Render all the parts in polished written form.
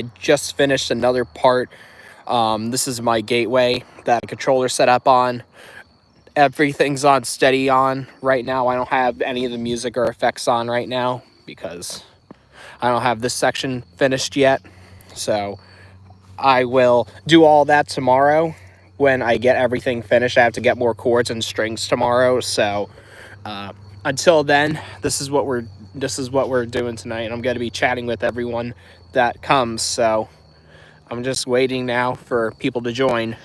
just finished another part. This is my gateway that the controller set up on. Everything's on steady on right now. I don't have any of the music or effects on right now because I don't have this section finished yet. So I will do all that tomorrow when I get everything finished. I have to get more chords and strings tomorrow. So until then, this is what we're doing tonight. I'm going to be chatting with everyone that comes. So I'm just waiting now for people to join.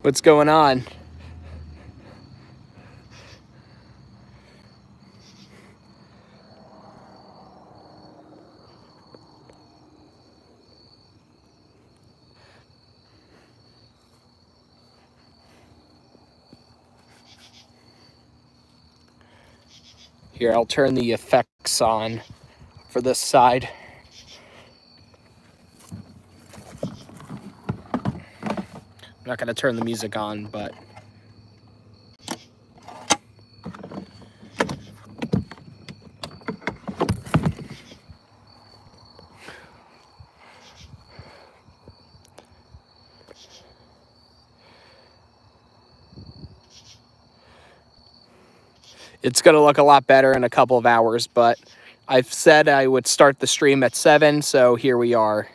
What's going on? Here, I'll turn the effects on for this side. I'm not going to turn the music on, but it's going to look a lot better in a couple of hours. But I've said I would start the stream at 7, so here we are.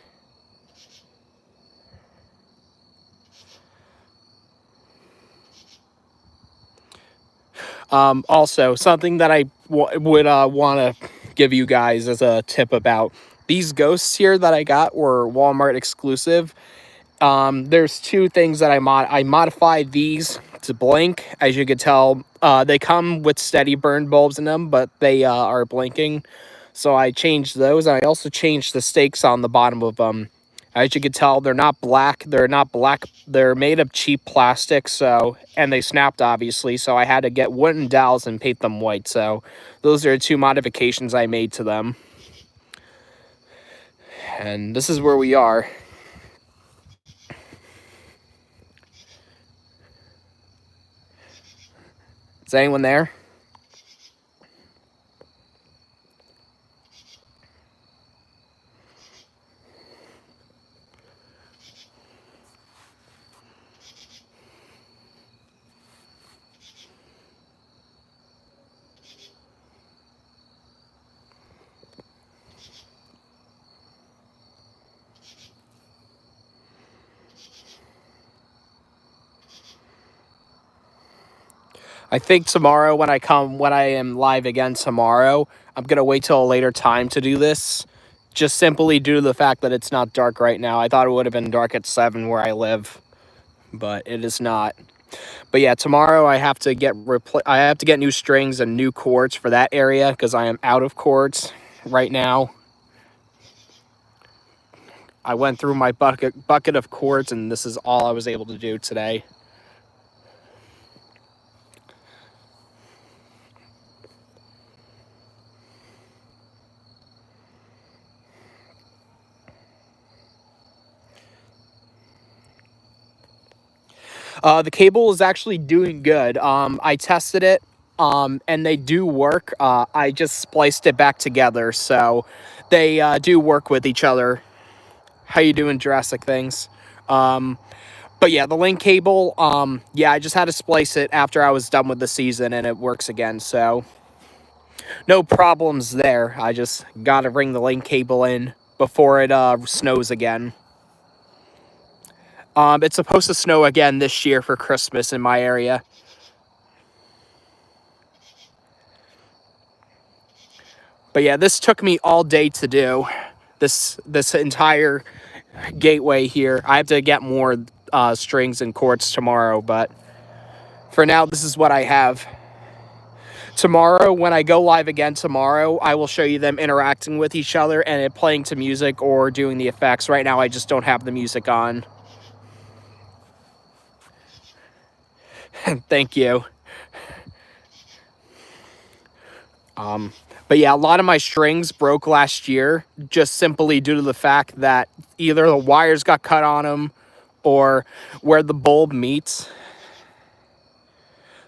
Also, something that I would want to give you guys as a tip about these ghosts here that I got were Walmart exclusive. There's two things that I modified these to blink. As you can tell, they come with steady burn bulbs in them, but they are blinking. So I changed those. I also changed the stakes on the bottom of them. As you can tell, they're not black. They're made of cheap plastic, and they snapped, obviously, so I had to get wooden dowels and paint them white. So those are two modifications I made to them. And this is where we are. Is anyone there? I think tomorrow when I am live again tomorrow, I'm going to wait till a later time to do this. Just simply due to the fact that it's not dark right now. I thought it would have been dark at 7 where I live, but it is not. But yeah, tomorrow I have to get new strings and new chords for that area because I am out of chords right now. I went through my bucket of chords, and this is all I was able to do today. The cable is actually doing good. I tested it, and they do work. I just spliced it back together, so they do work with each other. How you doing, Jurassic Things? But yeah, the link cable, yeah, I just had to splice it after I was done with the season, and it works again, so no problems there. I just gotta bring the link cable in before it snows again. It's supposed to snow again this year for Christmas in my area. But yeah, this took me all day to do. This entire gateway here. I have to get more strings and chords tomorrow, but for now, this is what I have. tomorrow, when I go live again tomorrow, I will show you them interacting with each other and it playing to music or doing the effects. Right now, I just don't have the music on. Thank you. But yeah, a lot of my strings broke last year just simply due to the fact that either the wires got cut on them or where the bulb meets.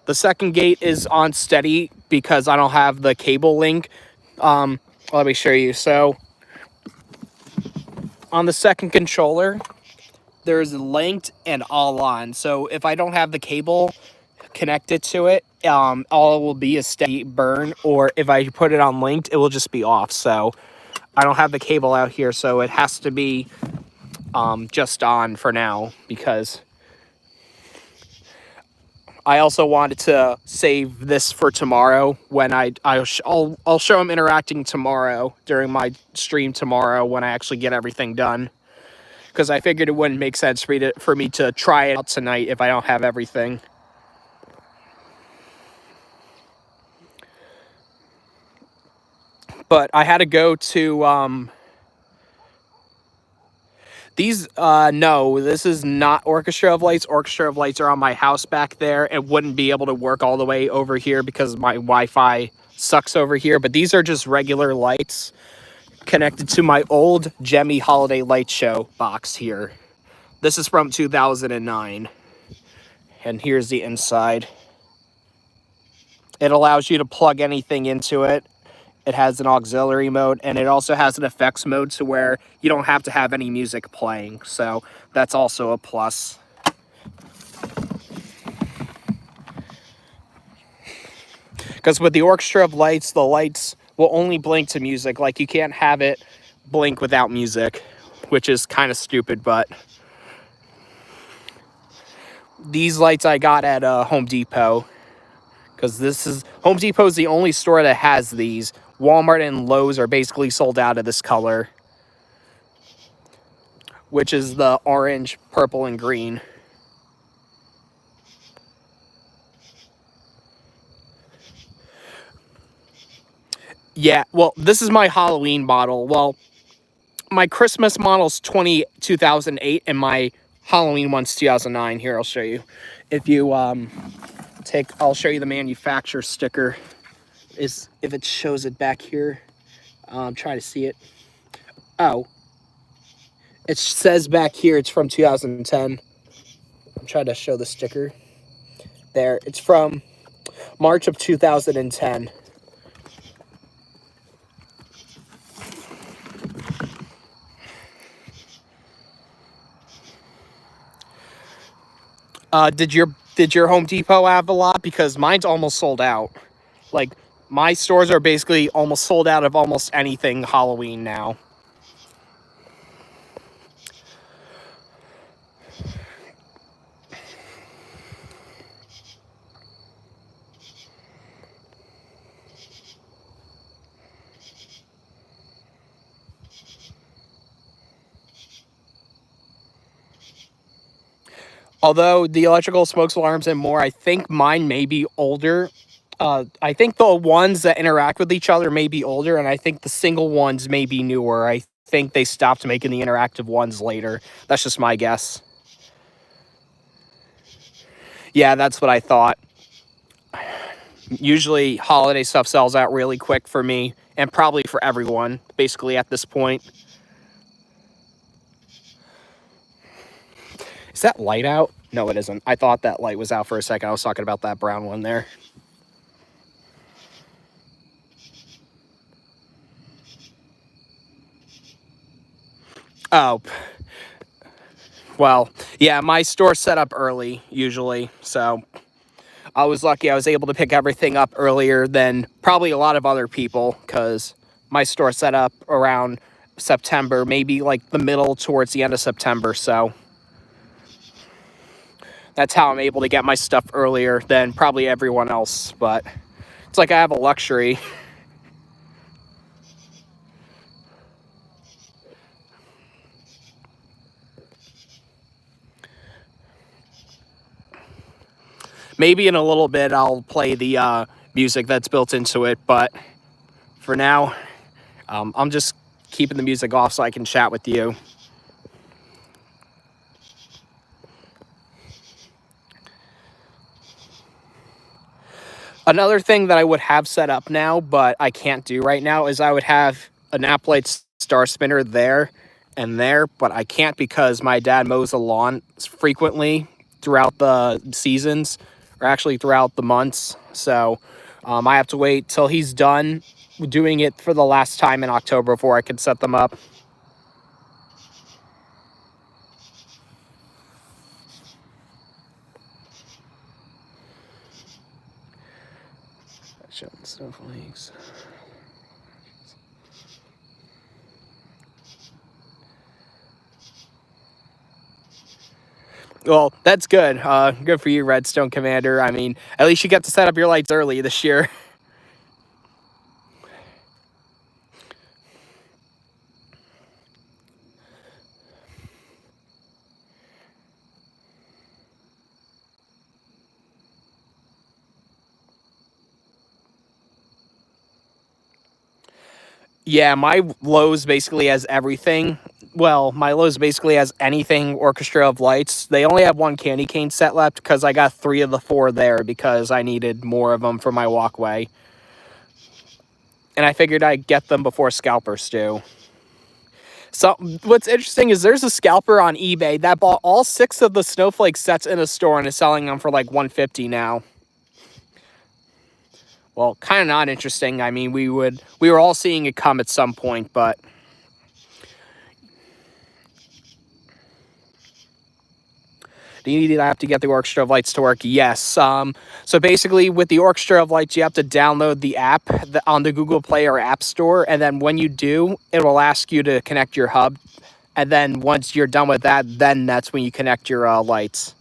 The second gate is on steady because I don't have the cable link. Let me show you. So on the second controller, there's linked and all on. So if I don't have the cable connected to it, all it will be is steady burn, or if I put it on linked, it will just be off. So I don't have the cable out here, so it has to be just on for now, because I also wanted to save this for tomorrow when I'll show them interacting tomorrow during my stream tomorrow when I actually get everything done, because I figured it wouldn't make sense for me to try it out tonight if I don't have everything. But I had to go to these, no, this is not Orchestra of Lights. Orchestra of Lights are on my house back there. It wouldn't be able to work all the way over here because my Wi-Fi sucks over here. But these are just regular lights connected to my old Jemmy Holiday Light Show box here. This is from 2009. And here's the inside. It allows you to plug anything into it. It has an auxiliary mode, and it also has an effects mode to where you don't have to have any music playing. So that's also a plus. Because with the Orchestra of Lights, the lights will only blink to music. Like, you can't have it blink without music, which is kind of stupid, but these lights I got at Home Depot, because Home Depot is the only store that has these. Walmart and Lowe's are basically sold out of this color, which is the orange, purple, and green. Yeah, well, this is my Halloween model. Well, my Christmas model's 2008, and my Halloween one's 2009. Here, I'll show you. If you I'll show you the manufacturer sticker. If it shows it back here. Try to see it. Oh, it says back here it's from 2010. I'm trying to show the sticker. There, it's from March of 2010. Did your Home Depot have a lot? Because mine's almost sold out. Like, my stores are basically almost sold out of almost anything Halloween now. Although the electrical smoke alarms and more, I think mine may be older. I think the ones that interact with each other may be older, and I think the single ones may be newer. I think they stopped making the interactive ones later. That's just my guess. Yeah, that's what I thought. Usually holiday stuff sells out really quick for me, and probably for everyone, basically, at this point. Is that light out? No, it isn't. I thought that light was out for a second. I was talking about that brown one there. Oh, well, yeah, my store set up early, usually, so I was lucky I was able to pick everything up earlier than probably a lot of other people, because my store set up around September, maybe like the middle towards the end of September, so that's how I'm able to get my stuff earlier than probably everyone else, but it's like I have a luxury. Maybe in a little bit I'll play the music that's built into it. But for now, I'm just keeping the music off so I can chat with you. Another thing that I would have set up now, but I can't do right now, is I would have an Applite star spinner there and there, but I can't because my dad mows the lawn frequently throughout the seasons, or actually throughout the months. So I have to wait till he's done doing it for the last time in October before I can set them up. Snowflakes. Well, that's good. Good for you, Redstone Commander. I mean, at least you get to set up your lights early this year. Yeah, my Lowe's basically has everything. Well, my Lowe's basically has anything Orchestra of Lights. They only have one candy cane set left because I got 3 of the 4 there because I needed more of them for my walkway. And I figured I'd get them before scalpers do. So what's interesting is there's a scalper on eBay that bought all 6 of the snowflake sets in a store and is selling them for like $150 now. Well, kind of not interesting. I mean, we were all seeing it come at some point, but do you need to have to get the Orchestra of Lights to work? Yes. So basically, with the Orchestra of Lights, you have to download the app on the Google Play or App Store, and then when you do, it will ask you to connect your hub. And then once you're done with that, then that's when you connect your lights.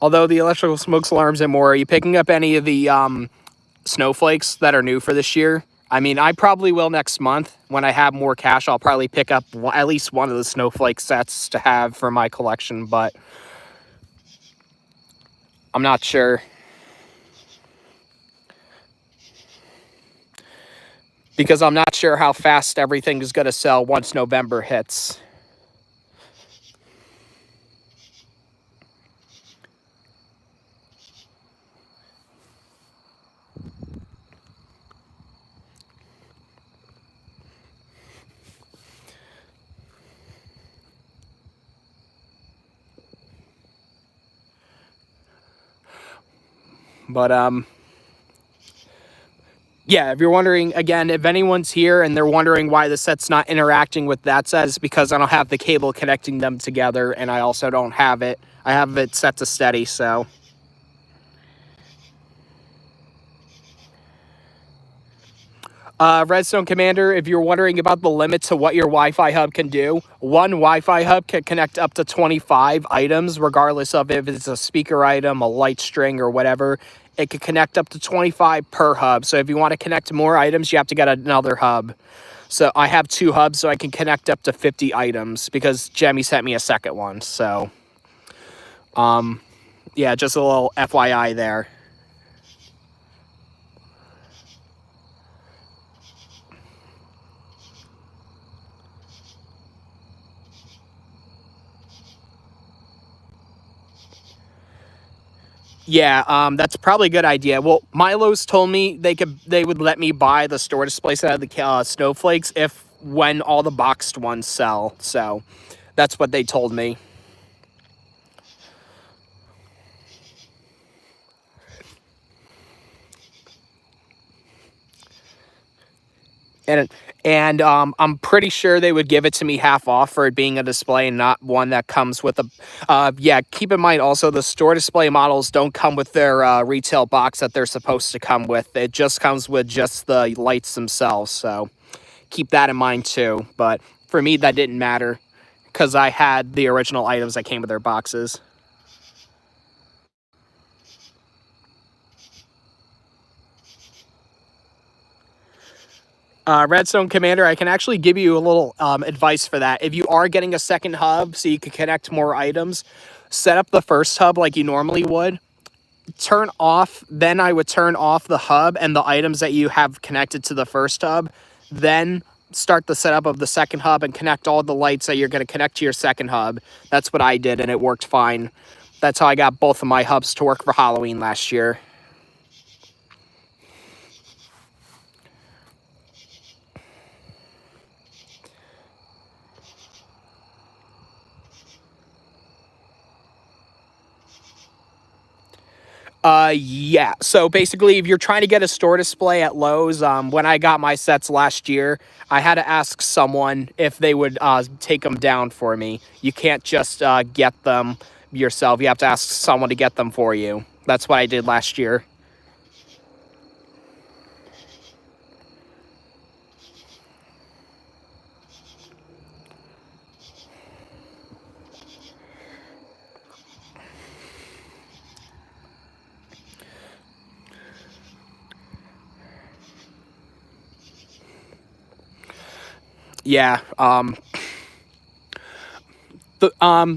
Although the electrical smoke alarms and more, are you picking up any of the snowflakes that are new for this year? I mean, I probably will next month. When I have more cash, I'll probably pick up at least one of the snowflake sets to have for my collection, but I'm not sure. Because I'm not sure how fast everything is going to sell once November hits. But yeah, if you're wondering, again, if anyone's here and they're wondering why the set's not interacting with that set, it's because I don't have the cable connecting them together, and I also don't have it. I have it set to steady, so. Redstone Commander, if you're wondering about the limit to what your Wi-Fi hub can do, one Wi-Fi hub can connect up to 25 items, regardless of if it's a speaker item, a light string, or whatever. It can connect up to 25 per hub. So if you want to connect more items, you have to get another hub. So I have 2 hubs, so I can connect up to 50 items because Jemmy sent me a second one. So, yeah, just a little FYI there. Yeah, that's probably a good idea. Well, Milo's told me they would let me buy the store display set of the snowflakes when all the boxed ones sell. So that's what they told me. And I'm pretty sure they would give it to me half off for it being a display and not one that comes with a. Yeah, keep in mind also the store display models don't come with their retail box that they're supposed to come with. It just comes with just the lights themselves. So keep that in mind too. But for me, that didn't matter because I had the original items that came with their boxes. Redstone Commander, I can actually give you a little advice for that. If you are getting a second hub so you can connect more items, set up the first hub like you normally would. Then I would turn off the hub and the items that you have connected to the first hub. Then start the setup of the second hub and connect all the lights that you're going to connect to your second hub. That's what I did, and it worked fine. That's how I got both of my hubs to work for Halloween last year. Yeah. So basically, if you're trying to get a store display at Lowe's, when I got my sets last year, I had to ask someone if they would take them down for me. You can't just get them yourself. You have to ask someone to get them for you. That's what I did last year. Yeah.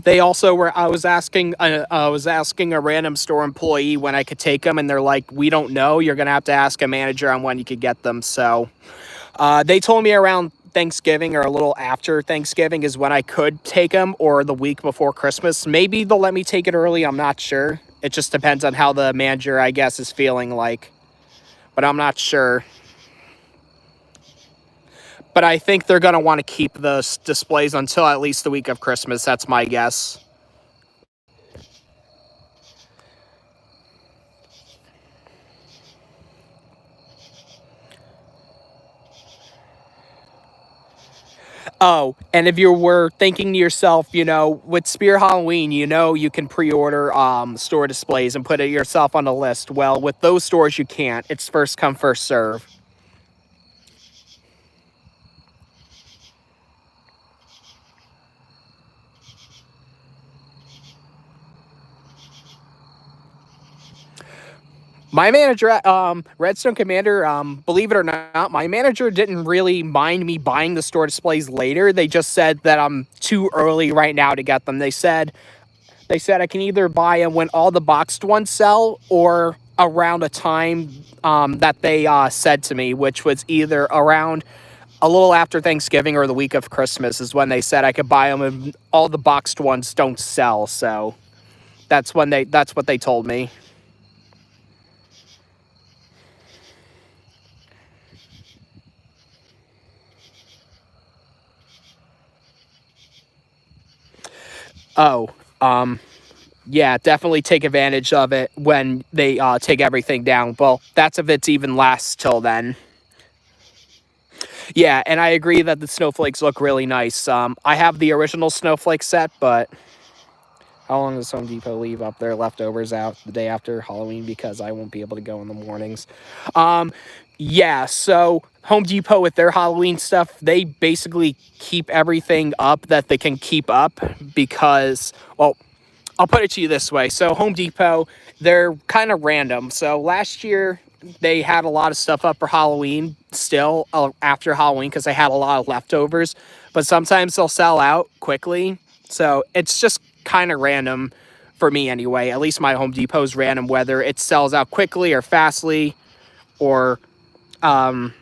They also were. I was asking a random store employee when I could take them, and they're like, "We don't know. You're gonna have to ask a manager on when you could get them." So, they told me around Thanksgiving or a little after Thanksgiving is when I could take them, or the week before Christmas. Maybe they'll let me take it early. I'm not sure. It just depends on how the manager, I guess, is feeling like. But I'm not sure. But I think they're going to want to keep the displays until at least the week of Christmas. That's my guess. Oh, and if you were thinking to yourself, with Spear Halloween, you can pre-order store displays and put it yourself on the list. Well, with those stores, you can't. It's first come, first serve. My manager at Redstone Commander, believe it or not, my manager didn't really mind me buying the store displays later. They just said that I'm too early right now to get them. They said I can either buy them when all the boxed ones sell or around a time that they said to me, which was either around a little after Thanksgiving or the week of Christmas is when they said I could buy them and all the boxed ones don't sell. So that's what they told me. Oh, yeah, definitely take advantage of it when they take everything down. Well, that's if it's even lasts till then. Yeah, and I agree that the snowflakes look really nice. I have the original snowflake set, but how long does Home Depot leave up their leftovers out the day after Halloween? Because I won't be able to go in the mornings. Yeah, so Home Depot with their Halloween stuff, they basically keep everything up that they can keep up because, well, I'll put it to you this way. So Home Depot, they're kind of random. So last year they had a lot of stuff up for Halloween still after Halloween because they had a lot of leftovers. But sometimes they'll sell out quickly. So it's just kind of random for me anyway. At least my Home Depot's random whether it sells out quickly or fastly or and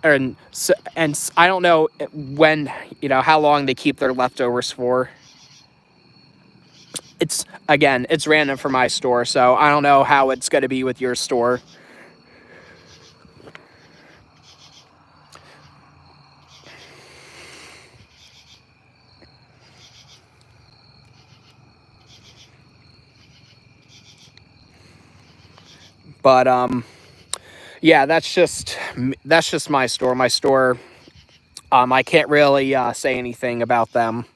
I don't know when, how long they keep their leftovers for. It's random for my store, so I don't know how it's going to be with your store. But yeah, that's just my store. My store, I can't really say anything about them.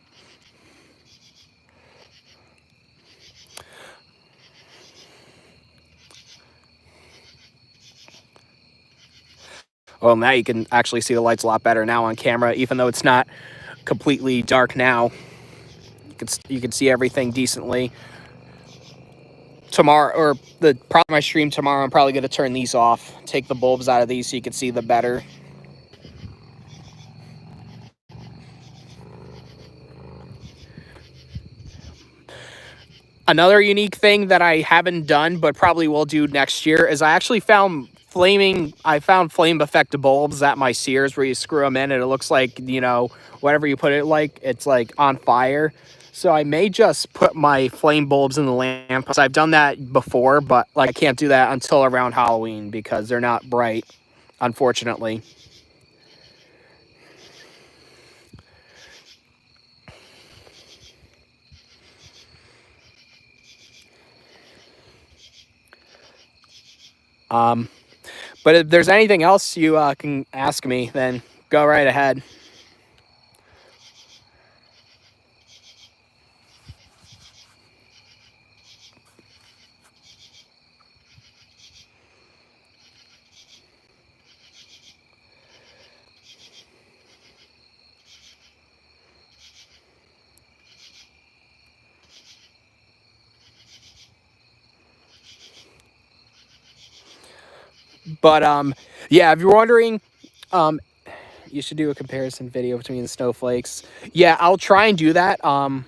Well, now you can actually see the lights a lot better now on camera, even though it's not completely dark now. You can see everything decently. Tomorrow, or probably my stream tomorrow, I'm probably going to turn these off, take the bulbs out of these so you can see them better. Another unique thing that I haven't done but probably will do next year is I actually found flame effect bulbs at my Sears where you screw them in and it looks like, whatever you put it like, it's like on fire. So I may just put my flame bulbs in the lamp. I've done that before, but like I can't do that until around Halloween because they're not bright, unfortunately. But if there's anything else you can ask me, then go right ahead. But yeah, if you're wondering, um, you should do a comparison video between the snowflakes. Yeah, I'll try and do that. I'm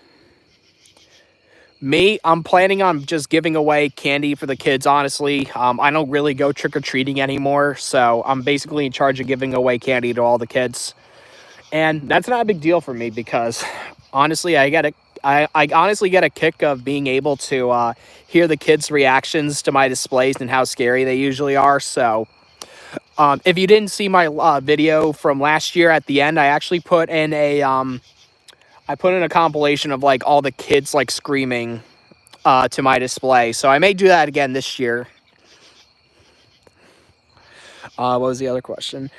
planning on just giving away candy for the kids, honestly. I don't really go trick-or-treating anymore, so I'm basically in charge of giving away candy to all the kids. And that's not a big deal for me because honestly, I honestly get a kick of being able to hear the kids' reactions to my displays and how scary they usually are. So if you didn't see my video from last year at the end, I actually put in a compilation of like all the kids like screaming to my display. So I may do that again this year. What was the other question?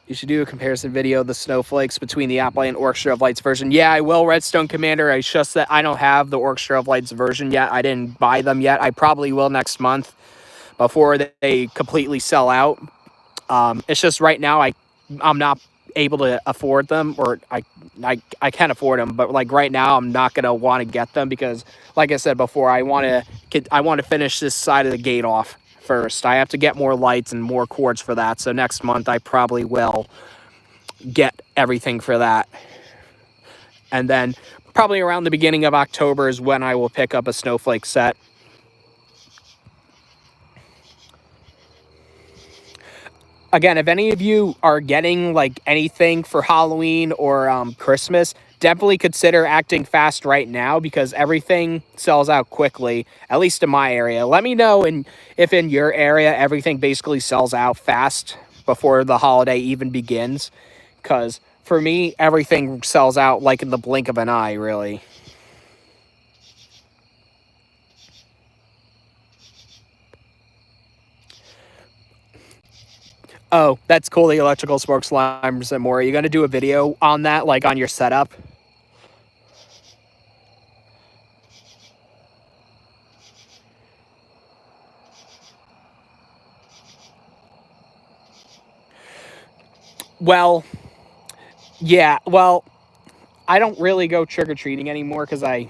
You should do a comparison video of the snowflakes between the Apple and Orchestra of Lights version. Yeah, I will, Redstone Commander. It's just that I don't have the Orchestra of Lights version yet. I didn't buy them yet. I probably will next month before they completely sell out. It's just right now I'm not able to afford them, or I can afford them, but like right now I'm not gonna want to get them because, like I said before, I want to finish this side of the gate off first. I have to get more lights and more cords for that. So next month I probably will get everything for that, and then probably around the beginning of October is when I will pick up a snowflake set. Again, if any of you are getting like anything for Halloween or Christmas, definitely consider acting fast right now because everything sells out quickly, at least in my area. Let me know if in your area everything basically sells out fast before the holiday even begins, because for me, everything sells out like in the blink of an eye, really. Oh, that's cool. The electrical smoke slimes and more. Are you going to do a video on that, like on your setup? Well, yeah. Well, I don't really go trick or treating anymore because I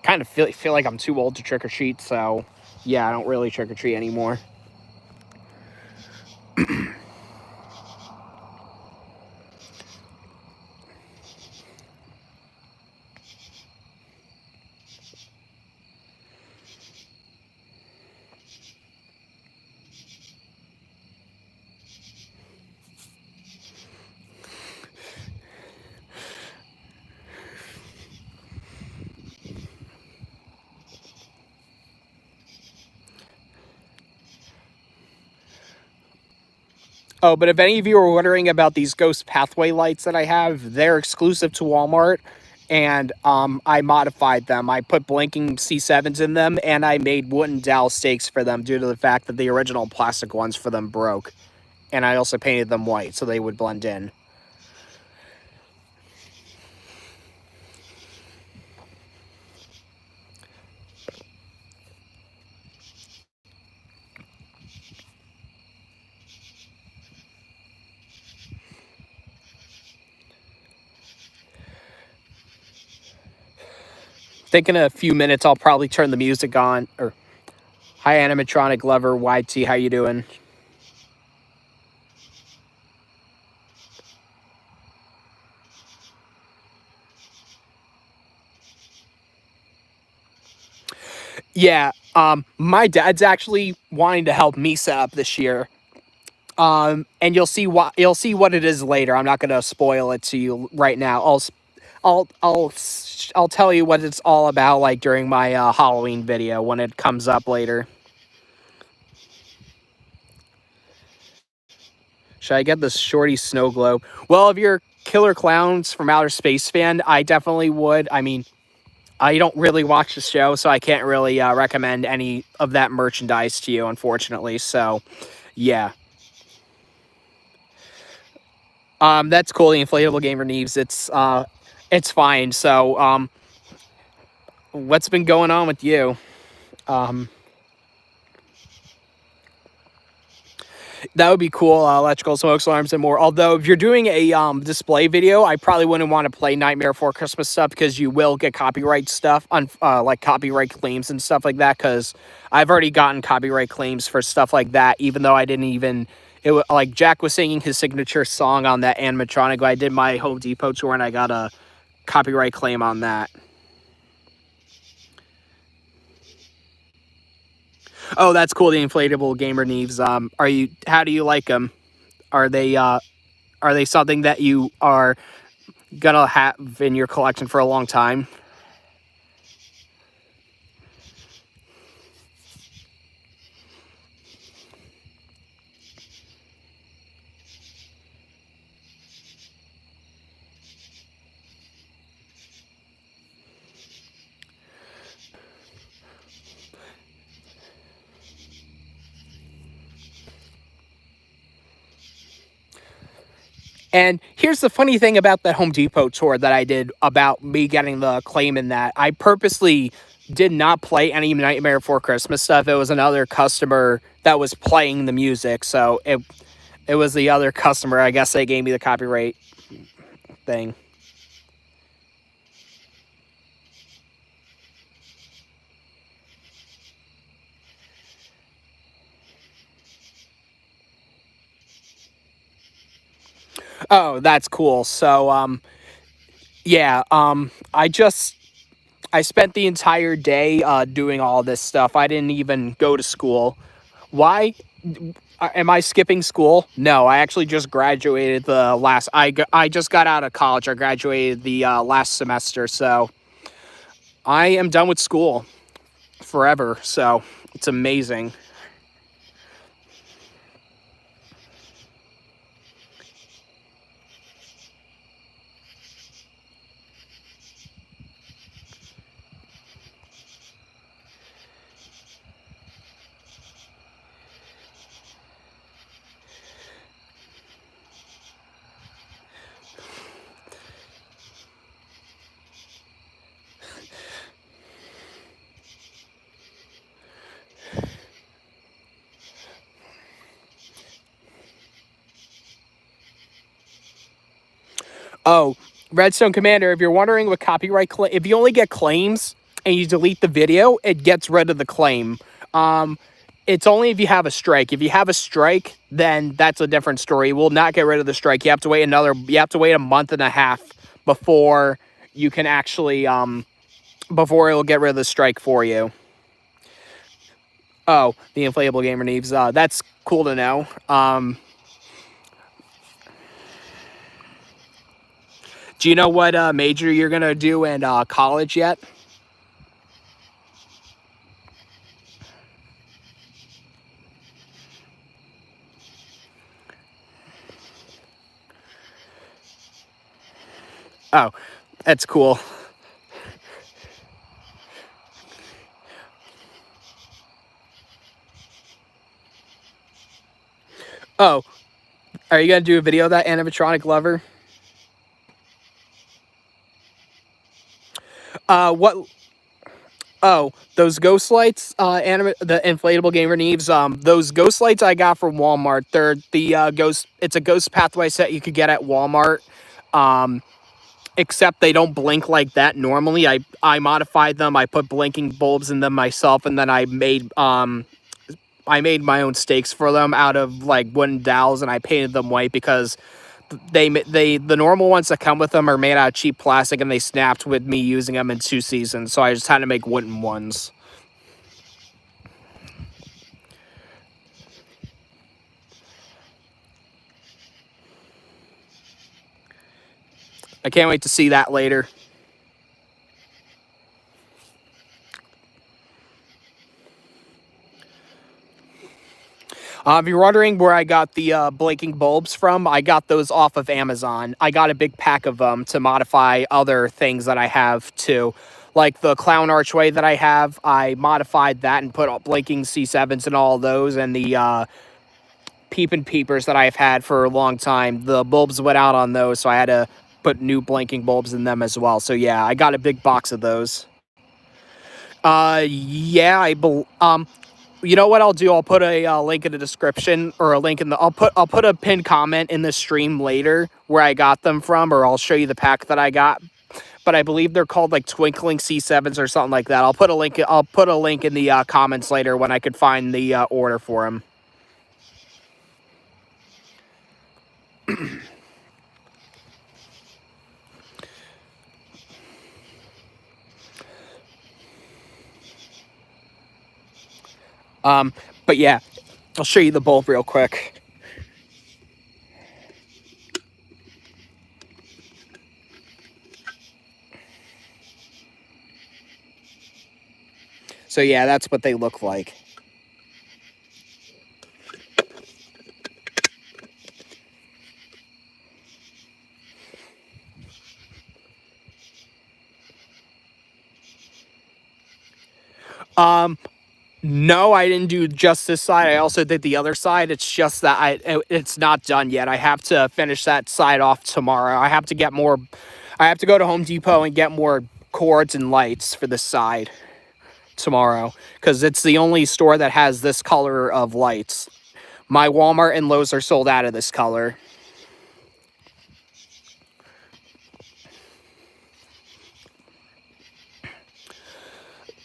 kind of feel like I'm too old to trick or treat. So, yeah, I don't really trick or treat anymore. Oh, but if any of you are wondering about these ghost pathway lights that I have, they're exclusive to Walmart, and I modified them. I put blinking C7s in them, and I made wooden dowel stakes for them due to the fact that the original plastic ones for them broke. And I also painted them white so they would blend in. Think in a few minutes I'll probably turn the music on. Or hi, animatronic lover YT, how you doing? Yeah, my dad's actually wanting to help me set up this year. And you'll see what it is later. I'm not going to spoil it to you right now. I'll tell you what it's all about like during my Halloween video when it comes up later. Should I get this shorty snow globe? Well, if you're Killer Clowns from Outer Space fan, I definitely would. I mean, I don't really watch the show, so I can't really recommend any of that merchandise to you, unfortunately. So, yeah. That's cool. The inflatable gamer Neves. It's fine. So, what's been going on with you? Um, that would be cool. Electrical smoke alarms and more. Although, if you're doing a display video, I probably wouldn't want to play Nightmare Before Christmas stuff because you will get copyright stuff on like copyright claims and stuff like that. Because I've already gotten copyright claims for stuff like that, even though I didn't even. Like Jack was singing his signature song on that animatronic. I did my Home Depot tour and I got a copyright claim on that. Oh, that's cool. The inflatable gamer Neves. Are you? How do you like them? Are they? Are they something that you are gonna have in your collection for a long time? And here's the funny thing about that Home Depot tour that I did about me getting the claim in that. I purposely did not play any Nightmare Before Christmas stuff. It was another customer that was playing the music. So it was the other customer. I guess they gave me the copyright thing. Oh, that's cool. So yeah, I spent the entire day doing all this stuff. I didn't even go to school. Why? Am I skipping school? No, I actually just graduated the last. I just got out of college. I graduated the last semester, so I am done with school forever. So it's amazing. Oh, Redstone Commander, if you're wondering what if you only get claims and you delete the video, it gets rid of the claim. Um, it's only if you have a strike. If you have a strike, then that's a different story. We'll not get rid of the strike. You have to wait a month and a half before you can actually, before it'll get rid of the strike for you. Oh, the inflatable gamer Neves. That's cool to know. Do you know what major you're gonna do in college yet? Oh, that's cool. Oh, are you gonna do a video of that animatronic lover? What? Oh, those ghost lights, the inflatable gamer Neves. Those ghost lights I got from Walmart. They're the ghost. It's a ghost pathway set you could get at Walmart. Um, except they don't blink like that normally. I modified them. I put blinking bulbs in them myself, and then I made my own stakes for them out of like wooden dowels, and I painted them white because the normal ones that come with them are made out of cheap plastic, and they snapped with me using them in 2 seasons. So I just had to make wooden ones. I can't wait to see that later. If you're wondering where I got the blinking bulbs from, I got those off of Amazon. I got a big pack of them to modify other things that I have too. Like the clown archway that I have, I modified that and put blinking C7s and all those, and the peep and peepers that I've had for a long time. The bulbs went out on those, so I had to put new blinking bulbs in them as well. So yeah, I got a big box of those. Yeah, you know what I'll do? I'll put a link in the description, or a link in the. I'll put a pinned comment in the stream later where I got them from, or I'll show you the pack that I got. But I believe they're called like Twinkling C7s or something like that. I'll put a link. I'll put a link in the comments later when I could find the order for them. But yeah, I'll show you the bulb real quick. So yeah, that's what they look like. No, I didn't do just this side. I also did the other side. It's just that it's not done yet. I have to finish that side off tomorrow. I have to get more. I have to go to Home Depot and get more cords and lights for this side tomorrow, because it's the only store that has this color of lights. My Walmart and Lowe's are sold out of this color.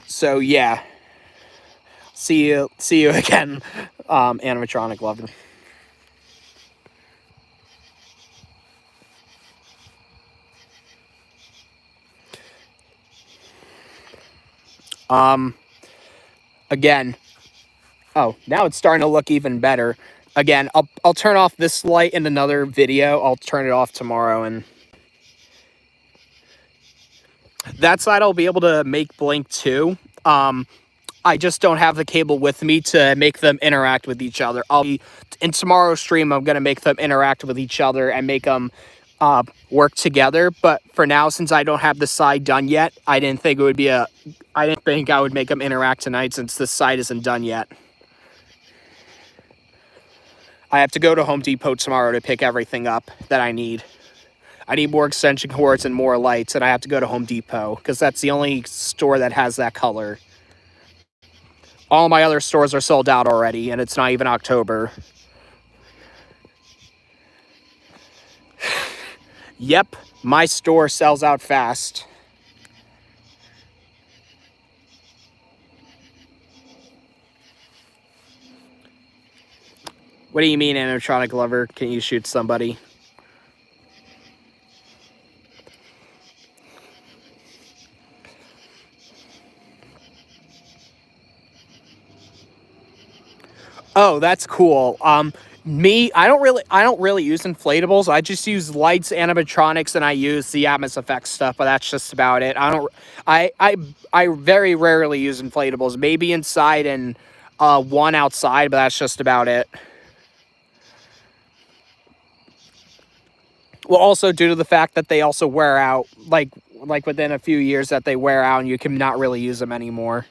So yeah. See you again, animatronic lover. Again. Oh, now it's starting to look even better. Again, I'll turn off this light in another video. I'll turn it off tomorrow, and that side I'll be able to make blink too. I just don't have the cable with me to make them interact with each other. In tomorrow's stream, I'm going to make them interact with each other and make them work together. But for now, since I don't have the side done yet, I didn't think I would make them interact tonight, since this side isn't done yet. I have to go to Home Depot tomorrow to pick everything up that I need. I need more extension cords and more lights, and I have to go to Home Depot because that's the only store that has that color. All my other stores are sold out already, and it's not even October. Yep, my store sells out fast. What do you mean, animatronic lover? Can you shoot somebody? Oh, that's cool. I don't really use inflatables. I just use lights, animatronics, and I use the Atmos effects stuff, but that's just about it. I very rarely use inflatables. Maybe inside and one outside, but that's just about it. Well, also due to the fact that they also wear out, like within a few years that they wear out, and you can not really use them anymore.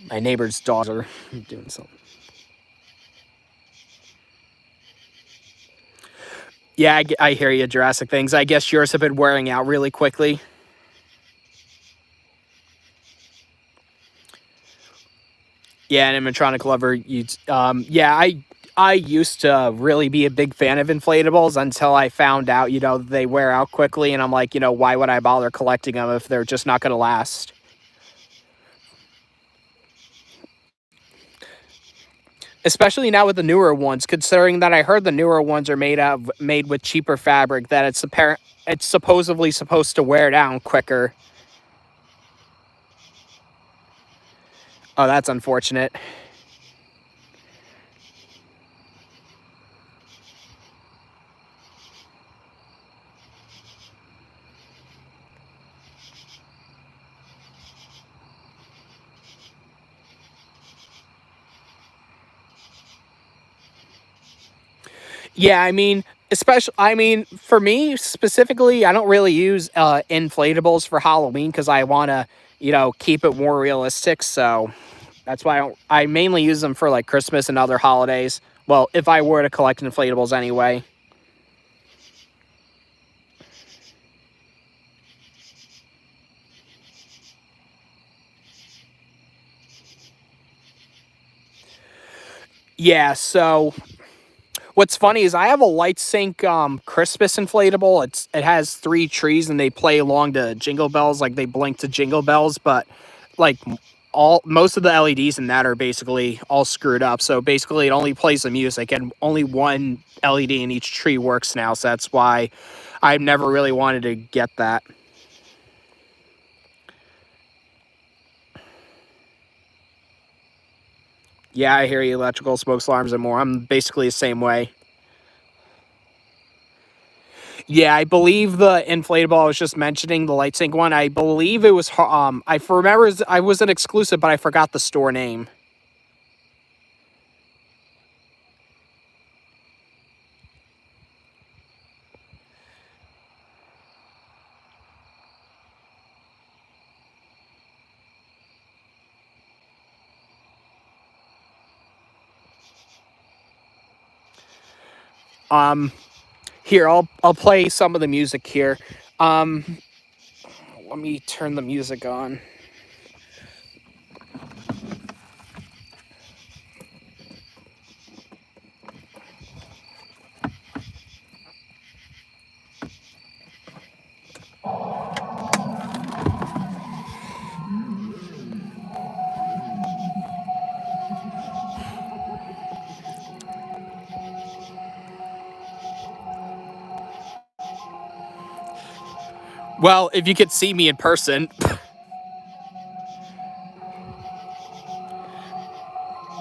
My neighbor's dogs are doing something. Yeah, I hear you, Jurassic things. I guess yours have been wearing out really quickly. Yeah, animatronic lover. Yeah, I used to really be a big fan of inflatables until I found out, they wear out quickly, and I'm like, why would I bother collecting them if they're just not going to last? especially now with the newer ones. Considering that I heard the newer ones are made with cheaper fabric, that it's supposedly supposed to wear down quicker. Oh, that's unfortunate. Yeah, I mean, especially, I mean, for me specifically, I don't really use inflatables for Halloween because I want to, keep it more realistic. So that's why I mainly use them for like Christmas and other holidays. Well, if I were to collect inflatables anyway. Yeah, so what's funny is I have a light sync Christmas inflatable. It has three trees and they play along to Jingle Bells, like they blink to Jingle Bells, but like all most of the LEDs in that are basically all screwed up. So basically it only plays the music and only one LED in each tree works now. So that's why I've never really wanted to get that. Yeah, I hear you, electrical, smoke alarms, and more. I'm basically the same way. Yeah, I believe the inflatable I was just mentioning, the light sync one. I believe it was. I remember I was an exclusive, but I forgot the store name. Um, Here I'll play some of the music here. Um, Let me turn the music on. Well, if you could see me in person,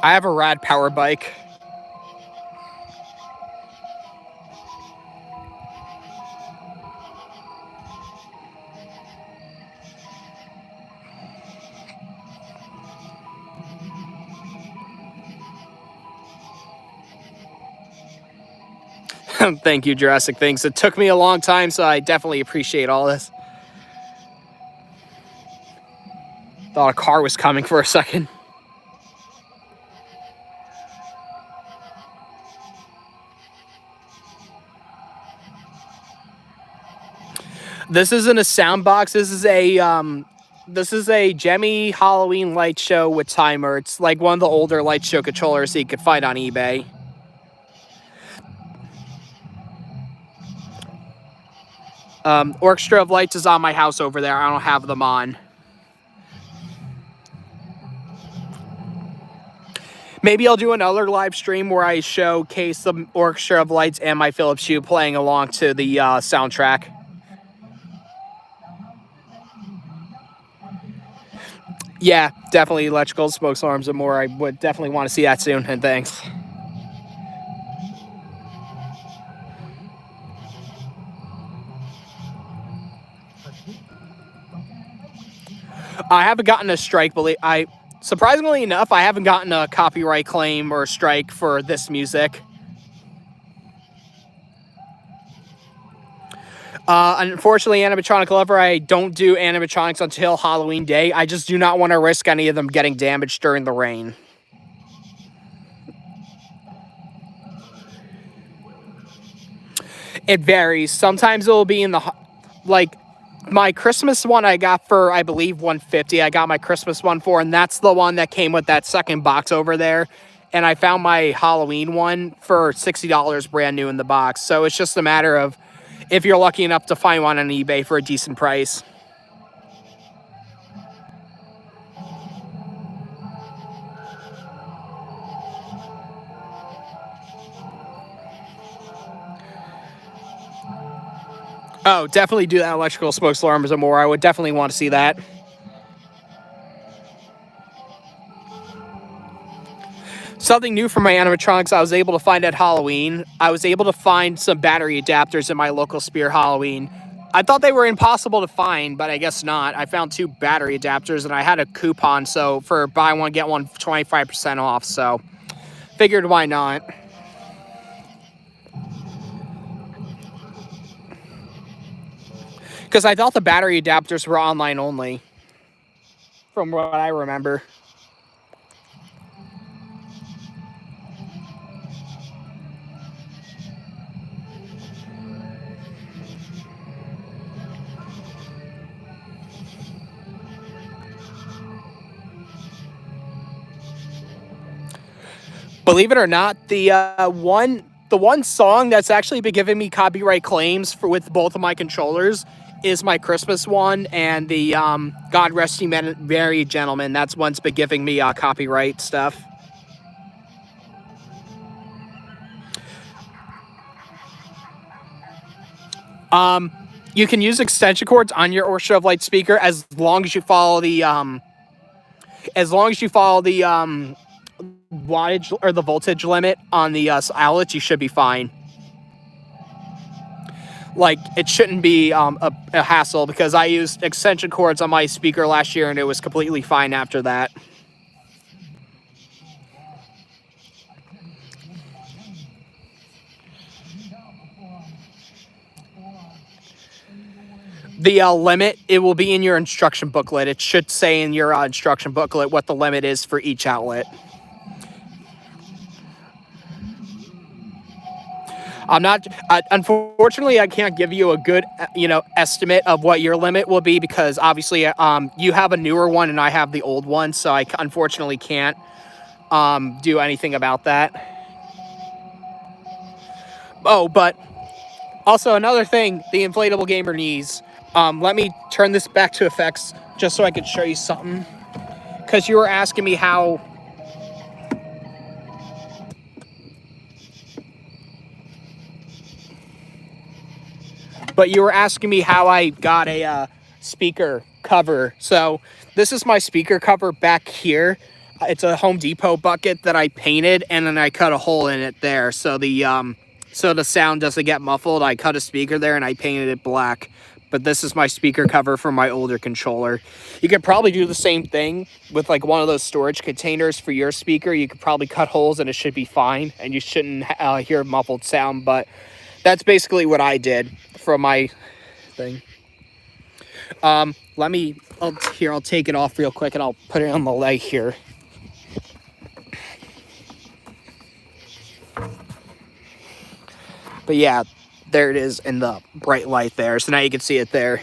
I have a rad power bike. Thank you, Jurassic Things. It took me a long time, so I definitely appreciate all this. Thought a car was coming for a second. This isn't a sound box. This is a Jemmy Halloween light show with timer. It's like one of the older light show controllers that you could find on eBay. Orchestra of Lights is on my house over there. I don't have them on. Maybe I'll do another live stream where I showcase the Orchestra of Lights and my Philips Hue playing along to the soundtrack. Yeah, definitely electrical, smoke alarms, and more. I would definitely want to see that soon. And thanks. I haven't gotten a strike, believe I. Surprisingly enough, I haven't gotten a copyright claim or a strike for this music. Unfortunately, animatronic lover, I don't do animatronics until Halloween day. I just do not want to risk any of them getting damaged during the rain. It varies. Sometimes it will be in the like my Christmas one I got for I believe 150. I got my Christmas one for, and that's the one that came with that second box over there. And I found my Halloween one for $60 brand new in the box. So it's just a matter of if you're lucky enough to find one on eBay for a decent price. Oh, definitely do that electrical smoke alarms and more. I would definitely want to see that. Something new for my animatronics I was able to find at Halloween. I was able to find some battery adapters in my local Spear Halloween. I thought they were impossible to find, but I guess not. I found 2 battery adapters and I had a coupon, so for buy one, get one 25% off. So figured why not. Because I thought the battery adapters were online only, from what I remember. Believe it or not, the one song that's actually been giving me copyright claims for with both of my controllers is my Christmas one, and the God Rest You Merry Gentlemen. That's one's been giving me copyright stuff. You can use extension cords on your Orchestra of Light speaker as long as you follow the wattage or the voltage limit on the outlets. You should be fine. Like, it shouldn't be a hassle, because I used extension cords on my speaker last year and it was completely fine after that. The limit, it will be in your instruction booklet. It should say in your instruction booklet what the limit is for each outlet. I'm not, unfortunately, I can't give you a good, estimate of what your limit will be, because obviously, you have a newer one and I have the old one, so I unfortunately can't do anything about that. Oh, but also another thing, the inflatable gamer knees. Let me turn this back to effects just so I could show you something, because you were asking me how. But you were asking me how I got a speaker cover. So this is my speaker cover back here. It's a Home Depot bucket that I painted, and then I cut a hole in it there, so the sound doesn't get muffled. I cut a speaker there and I painted it black. But this is my speaker cover for my older controller. You could probably do the same thing with like one of those storage containers for your speaker. You could probably cut holes and it should be fine, and you shouldn't hear muffled sound. But that's basically what I did from my thing. I'll take it off real quick and I'll put it on the leg here. But yeah, there it is in the bright light there. So now you can see it there.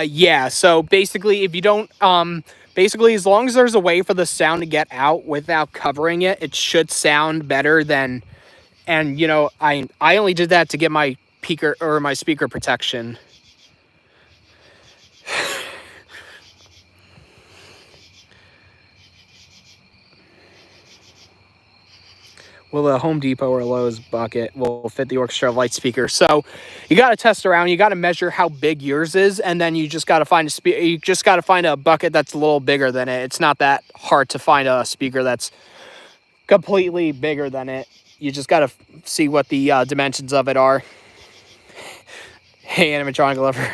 Yeah, so basically, if you don't, basically, as long as there's a way for the sound to get out without covering it, it should sound better than, and I only did that to get my speaker protection. Well, the Home Depot or Lowe's bucket will fit the Orchestra of Light speaker. So you got to test around. You got to measure how big yours is, and then you just got to find a bucket that's a little bigger than it. It's not that hard to find a speaker that's completely bigger than it. You just got to see what the dimensions of it are. Hey, animatronic lover.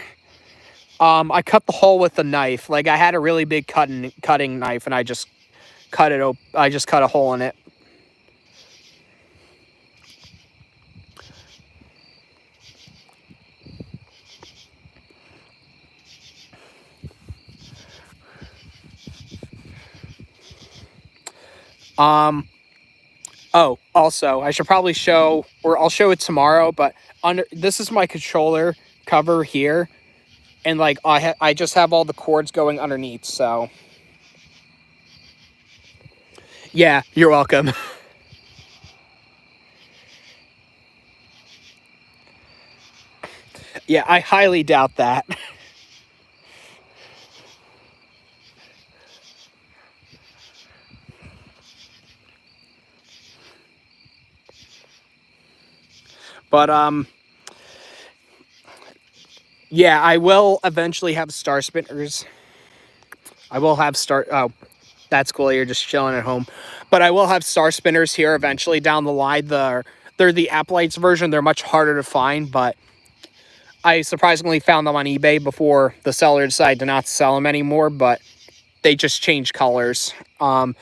I cut the hole with a knife. Like, I had a really big cutting knife, and I just cut it. I just cut a hole in it. Oh, also, I should probably show, or I'll show it tomorrow, but under this is my controller cover here, and like I just have all the cords going underneath, so yeah, you're welcome. Yeah, I highly doubt that. But yeah, I will eventually have star spinners. I will have star. Oh, that's cool. You're just chilling at home, but I will have star spinners here eventually down the line. They're the App Lights version. They're much harder to find, but I surprisingly found them on eBay before the seller decided to not sell them anymore. But they just change colors. Oh,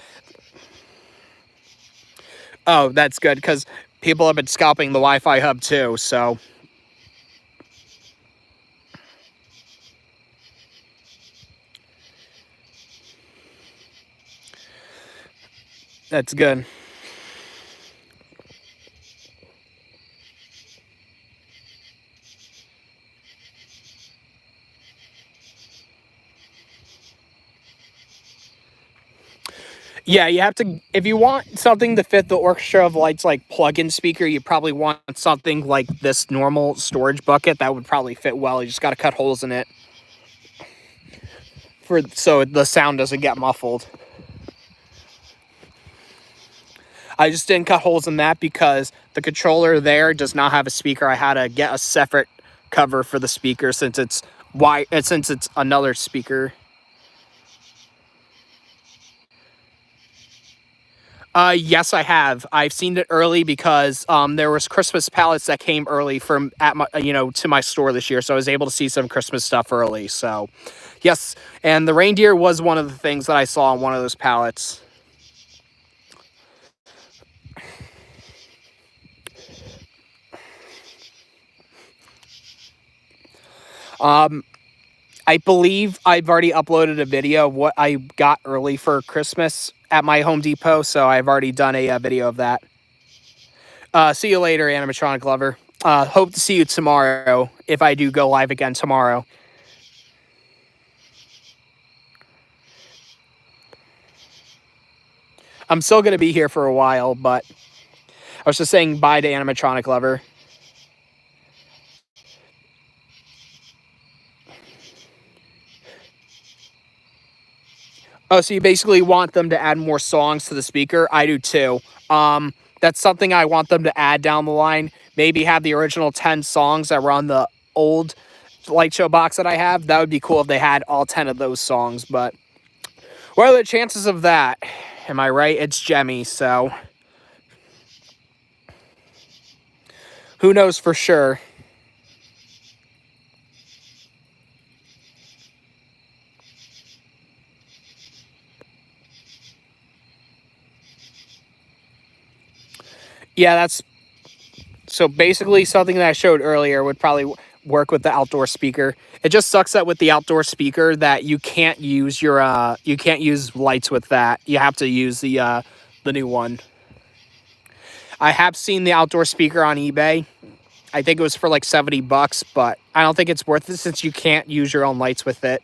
that's good because people have been scalping the Wi-Fi hub too. So that's good. Yeah, you have to, if you want something to fit the Orchestra of Lights like plug-in speaker, you probably want something like this normal storage bucket that would probably fit well. You just got to cut holes in it for so the sound doesn't get muffled. I just didn't cut holes in that because the controller there does not have a speaker. I had to get a separate cover for the speaker since it's since it's another speaker. Yes, I have. I've seen it early because there was Christmas pallets that came early from at my to my store this year, so I was able to see some Christmas stuff early. So, yes, and the reindeer was one of the things that I saw on one of those pallets. I believe I've already uploaded a video of what I got early for Christmas at my Home Depot, so I've already done a video of that. See you later, animatronic lover. Hope to see you tomorrow if I do go live again tomorrow. I'm still going to be here for a while, but I was just saying bye to animatronic lover. Oh, so you basically want them to add more songs to the speaker? I do too. That's something I want them to add down the line. Maybe have the original 10 songs that were on the old light show box that I have. That would be cool if they had all 10 of those songs, but what are the chances of that? Am I right? It's Jemmy, so who knows for sure. Yeah, that's so basically something that I showed earlier would probably work with the outdoor speaker. It just sucks that with the outdoor speaker that you can't use your you can't use lights with that. You have to use the new one. I have seen the outdoor speaker on eBay. I think it was for like 70 bucks, but I don't think it's worth it since you can't use your own lights with it.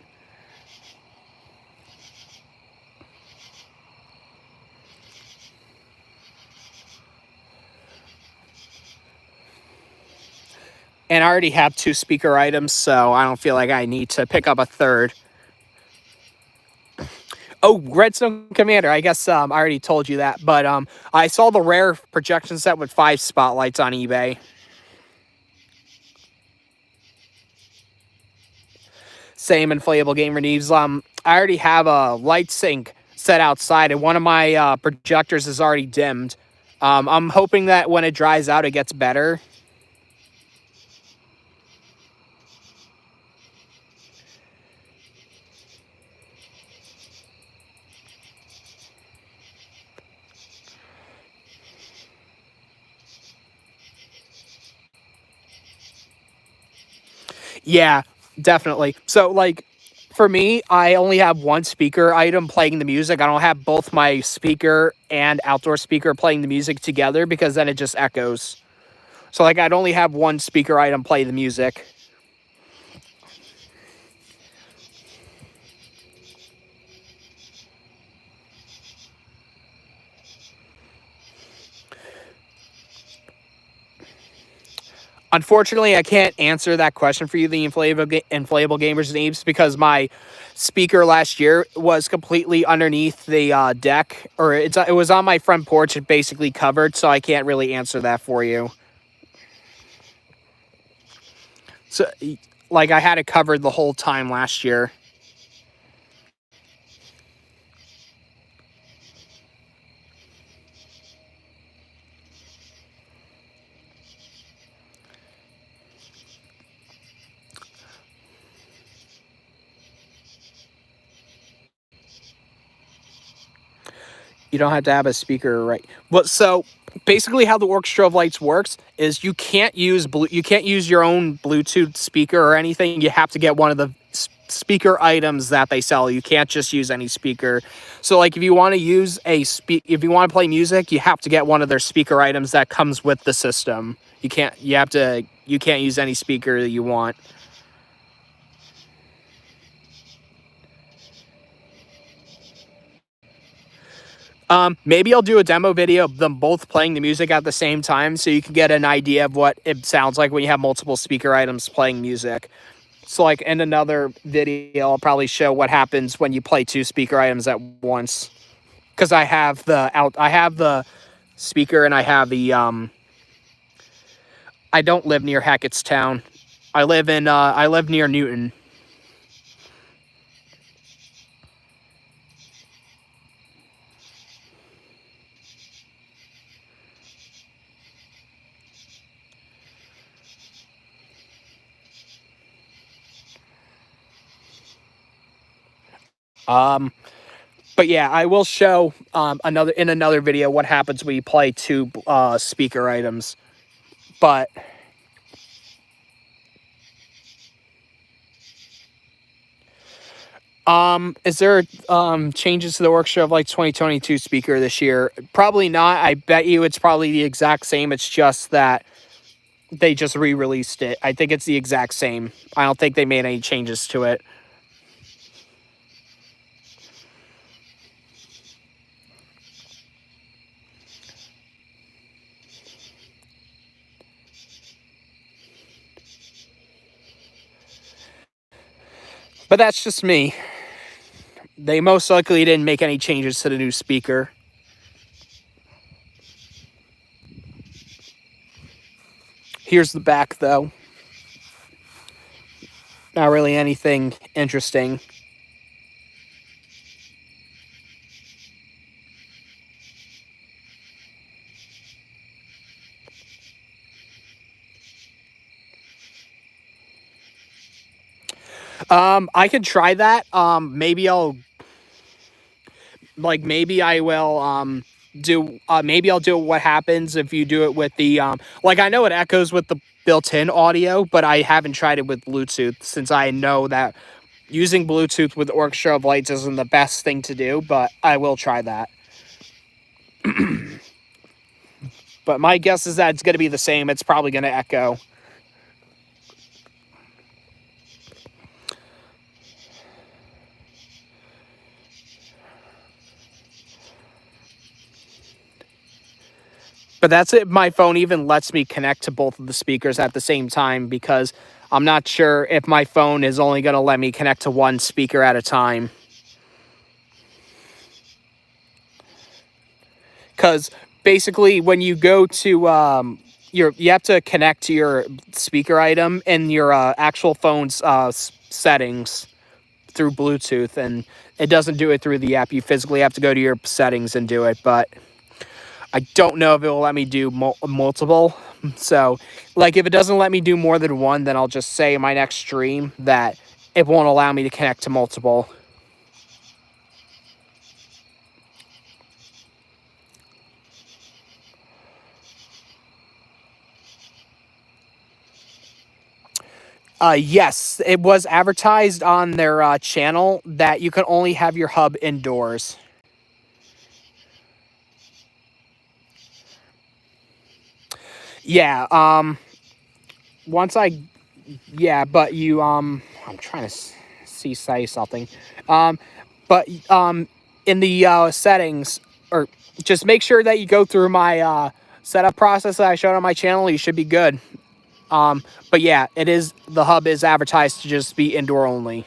And I already have 2 speaker items, so I don't feel like I need to pick up a third. Oh, Redstone Commander. I guess I already told you that, but I saw the rare projection set with 5 spotlights on eBay. Same inflatable gamer needs. I already have a light sink set outside, and one of my projectors is already dimmed. I'm hoping that when it dries out, it gets better. Yeah, definitely. So, like, for me, I only have one speaker item playing the music. I don't have both my speaker and outdoor speaker playing the music together because then it just echoes. So like I'd only have one speaker item play the music. Unfortunately, I can't answer that question for you, the inflatable gamers names, because my speaker last year was completely underneath the deck, or it was on my front porch and basically covered, so I can't really answer that for you. So, like, I had it covered the whole time last year. You don't have to have a speaker, right? Well, so basically, how the Orchestra of Lights works is you can't use your own Bluetooth speaker or anything. You have to get one of the speaker items that they sell. You can't just use any speaker. So, like, if you want to use if you want to play music, you have to get one of their speaker items that comes with the system. You can't use any speaker that you want. Maybe I'll do a demo video of them both playing the music at the same time so you can get an idea of what it sounds like when you have multiple speaker items playing music. So like in another video, I'll probably show what happens when you play two speaker items at once. Because I have the speaker and I have the I don't live near Hackettstown. I live near Newton. But yeah, I will show another video what happens when you play two speaker items. But is there changes to the Orchestra of like 2022 speaker this year? Probably not. I bet you it's probably the exact same. It's just that they just re-released it. I think it's the exact same. I don't think they made any changes to it. But that's just me. They most likely didn't make any changes to the new speaker. Here's the back, though. Not really anything interesting. I could try that. Maybe I will maybe I'll do what happens if you do it with the like I know it echoes with the built-in audio, but I haven't tried it with Bluetooth since I know that using Bluetooth with Orchestra of Lights isn't the best thing to do, but I will try that. But my guess is that it's going to be the same. It's probably going to echo. But that's it. My phone even lets me connect to both of the speakers at the same time because I'm not sure if my phone is only going to let me connect to one speaker at a time. Because basically, when you go to you have to connect to your speaker item in your actual phone's settings through Bluetooth, and it doesn't do it through the app. You physically have to go to your settings and do it, but I don't know if it will let me do multiple. So, like, if it doesn't let me do more than one, then I'll just say in my next stream that it won't allow me to connect to multiple. Yes, it was advertised on their channel that you can only have your hub indoors. Yeah. Once I, yeah, but you, I'm trying to say something. Um, but in the settings, or just make sure that you go through my setup process that I showed on my channel. You should be good. But yeah, it is, the hub is advertised to just be indoor only.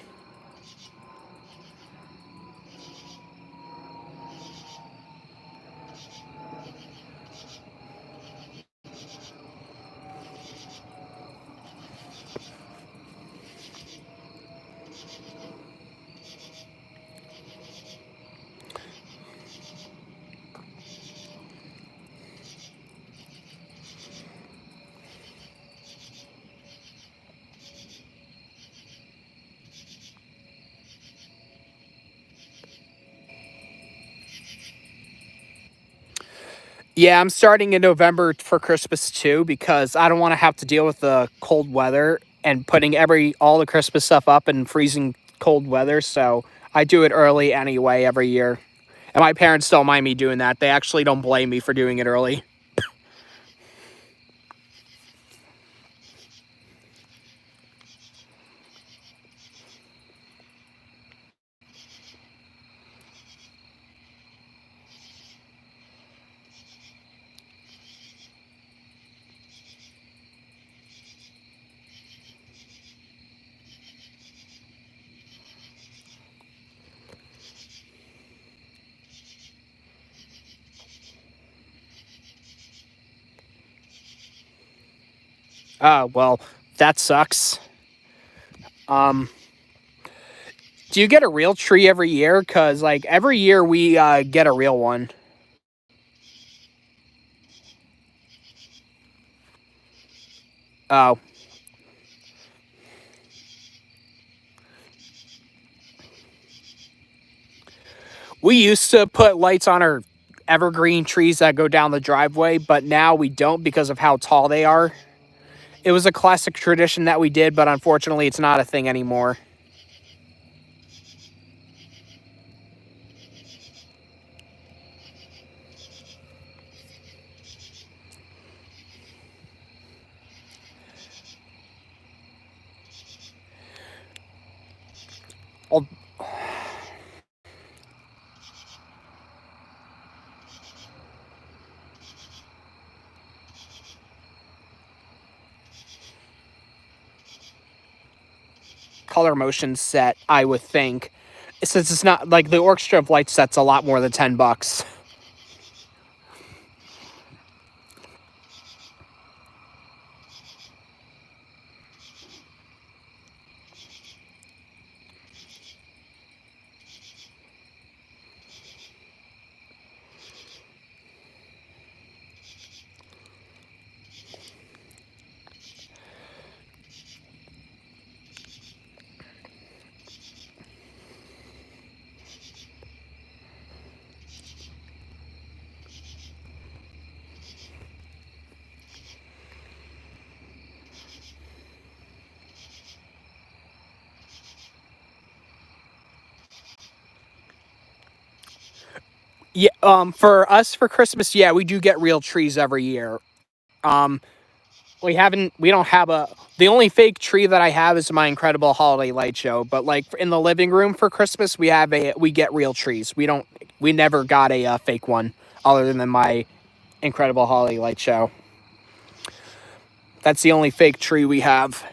Yeah, I'm starting in November for Christmas too because I don't want to have to deal with the cold weather and putting all the Christmas stuff up in freezing cold weather. So I do it early anyway every year. And my parents don't mind me doing that. They actually don't blame me for doing it early. Well, that sucks. Um, do you get a real tree every year? Because, like, every year we get a real one. Oh, we used to put lights on our evergreen trees that go down the driveway, but now we don't because of how tall they are. It was a classic tradition that we did, but unfortunately, it's not a thing anymore. Old color motion set, I would think, since it's not like the orchestra of light set's a lot more than $10. Yeah, for us for Christmas, yeah, we do get real trees every year. Um, we don't have the only fake tree that I have is my incredible holiday light show. But like in the living room for Christmas, we get real trees. We never got a fake one other than my incredible holiday light show. That's the only fake tree we have.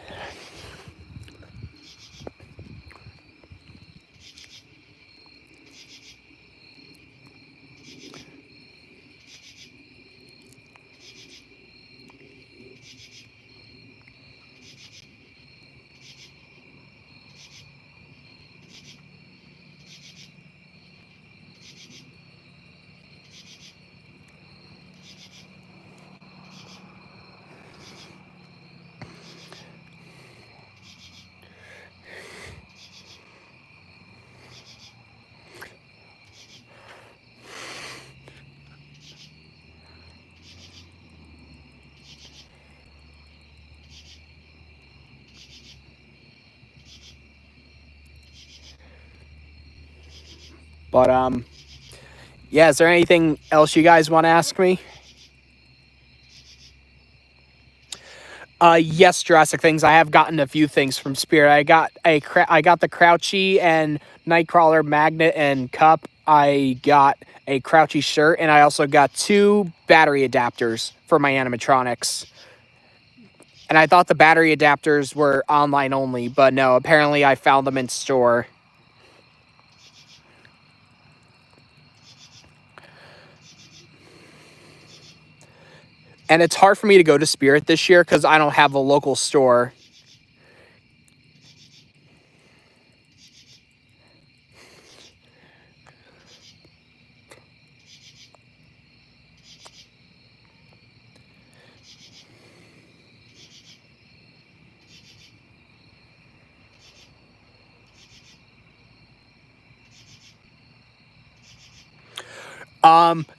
But yeah, is there anything else you guys want to ask me? Yes, Jurassic things. I have gotten a few things from Spirit. I got the Crouchy and Nightcrawler magnet and cup. I got a Crouchy shirt, and I also got 2 battery adapters for my animatronics. And I thought the battery adapters were online only, but no, apparently I found them in store. And it's hard for me to go to Spirit this year because I don't have a local store.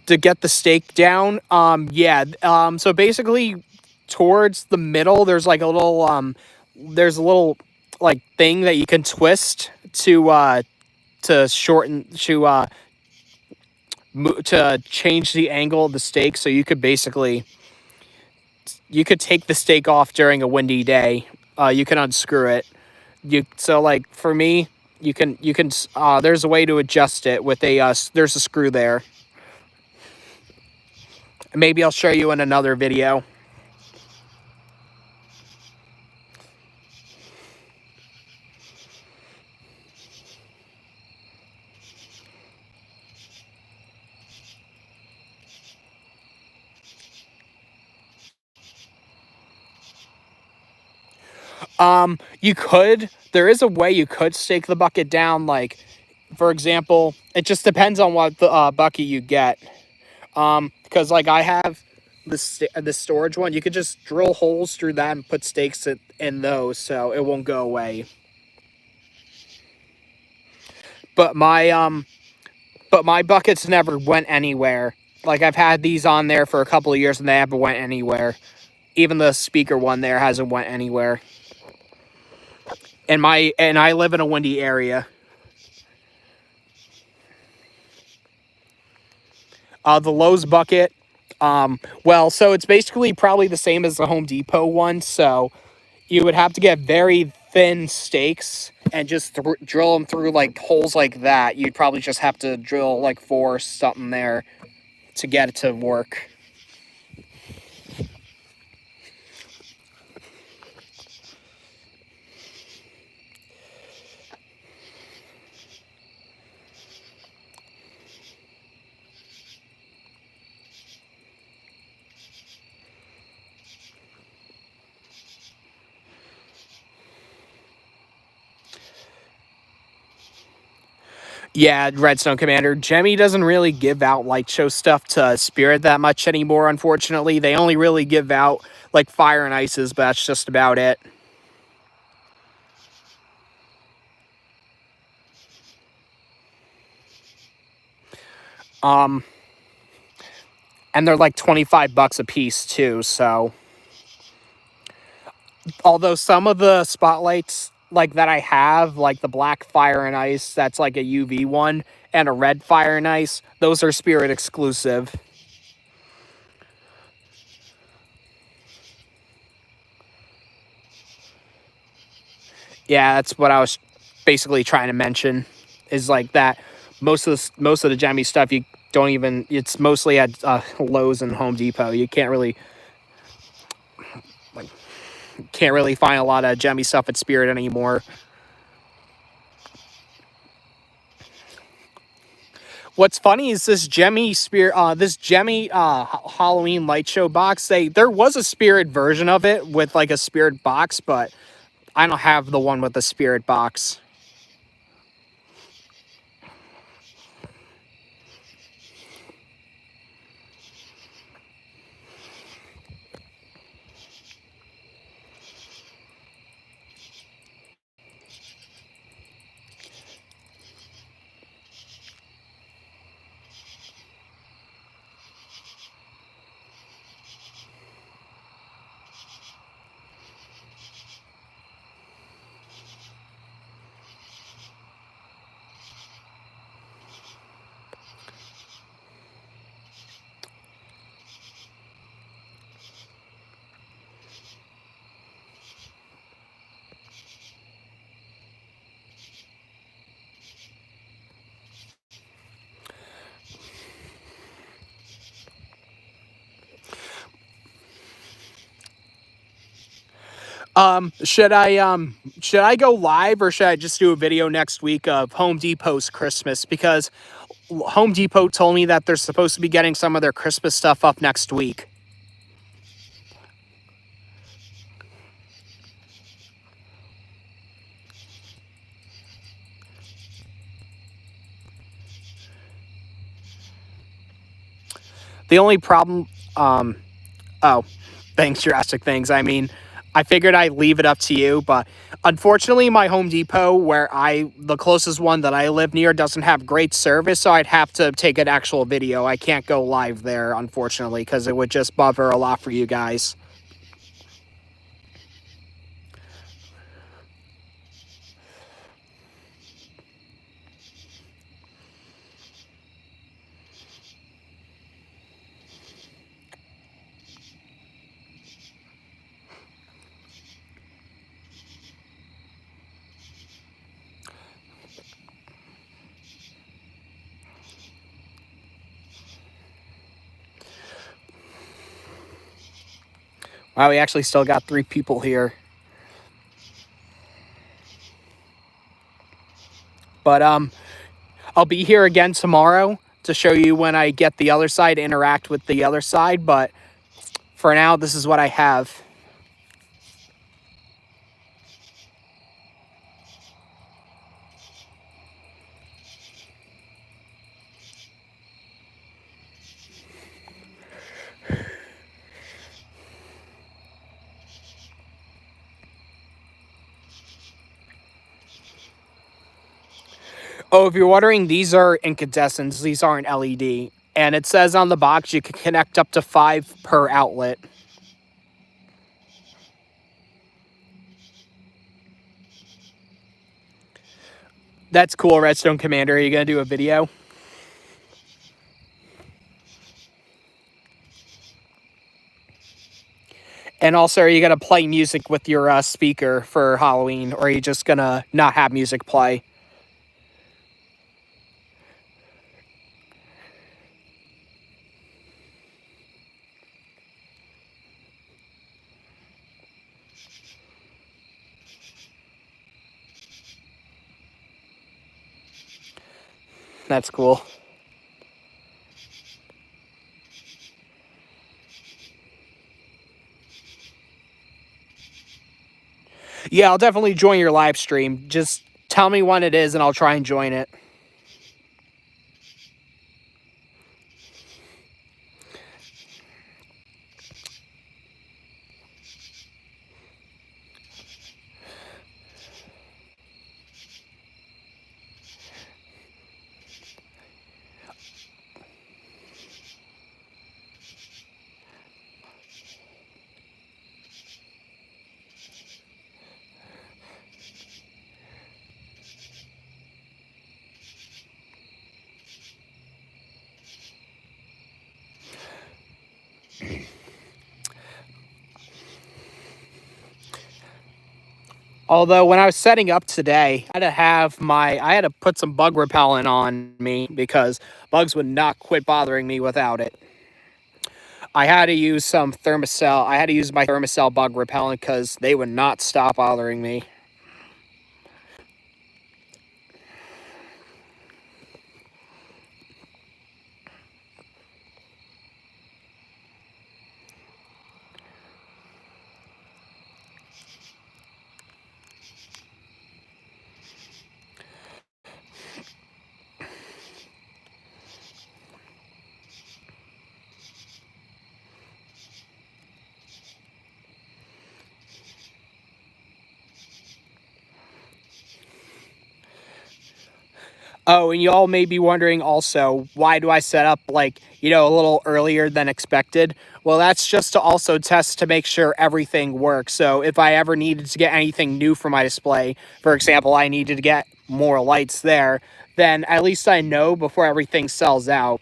To get the stake down, yeah. So basically, towards the middle, there's a little like thing that you can twist to shorten to change the angle of the stake. So you could take the stake off during a windy day. You can unscrew it. Like for me, you can there's a way to adjust it with there's a screw there. Maybe I'll show you in another video. You could. There is a way you could stake the bucket down. Like, for example, it just depends on what the bucket you get. Because like I have the storage one, you could just drill holes through that and put stakes in those, so it won't go away. But my buckets never went anywhere. Like I've had these on there for a couple of years and they haven't went anywhere. Even the speaker one there hasn't went anywhere. And I live in a windy area. The Lowe's bucket. Well, so it's basically probably the same as the Home Depot one. So you would have to get very thin stakes and just drill them through like holes like that. You'd probably just have to drill like 4 or something there to get it to work. Yeah, Redstone Commander. Jemmy doesn't really give out light show stuff to Spirit that much anymore, unfortunately. They only really give out like Fire and Ices, but that's just about it. Um, and they're like $25 a piece too, so although some of the spotlights like that I have, like the black Fire and Ice, that's like a UV one, and a red Fire and Ice, those are Spirit exclusive. Yeah, that's what I was basically trying to mention. Is like that most of the Jemmy stuff you don't even. It's mostly at Lowe's and Home Depot. You can't really find a lot of Jemmy stuff at Spirit anymore. What's funny is this Jemmy Halloween light show box. There was a Spirit version of it with like a Spirit box, but I don't have the one with the Spirit box. Should I go live or should I just do a video next week of Home Depot's Christmas? Because Home Depot told me that they're supposed to be getting some of their Christmas stuff up next week. The only problem, oh, thanks, Jurassic Things. I mean, I figured I'd leave it up to you, but unfortunately, my Home Depot, the closest one that I live near, doesn't have great service, so I'd have to take an actual video. I can't go live there, unfortunately, because it would just bother a lot for you guys. Wow, we actually still got 3 people here. But I'll be here again tomorrow to show you when I get the other side, interact with the other side, but for now, this is what I have. Oh, if you're wondering, these are incandescents. These aren't LED. And it says on the box you can connect up to 5 per outlet. That's cool, Redstone Commander. Are you going to do a video? And also, are you going to play music with your speaker for Halloween? Or are you just going to not have music play? That's cool. Yeah, I'll definitely join your live stream. Just tell me when it is and I'll try and join it. Although when I was setting up today, I had to put some bug repellent on me because bugs would not quit bothering me without it. I had to use some Thermacell. I had to use my Thermacell bug repellent because they would not stop bothering me. Oh, and y'all may be wondering also, why do I set up a little earlier than expected? Well, that's just to also test to make sure everything works. So if I ever needed to get anything new for my display, for example, I needed to get more lights there, then at least I know before everything sells out.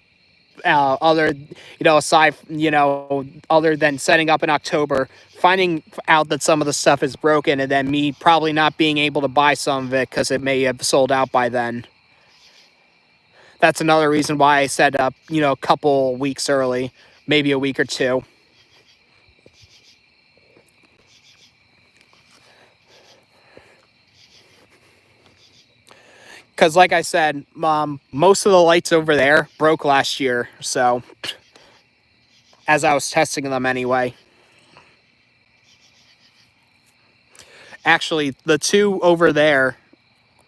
Other than setting up in October, finding out that some of the stuff is broken, and then me probably not being able to buy some of it because it may have sold out by then. That's another reason why I set up, a couple weeks early, maybe a week or two. Because like I said, most of the lights over there broke last year. So as I was testing them anyway. Actually, the two over there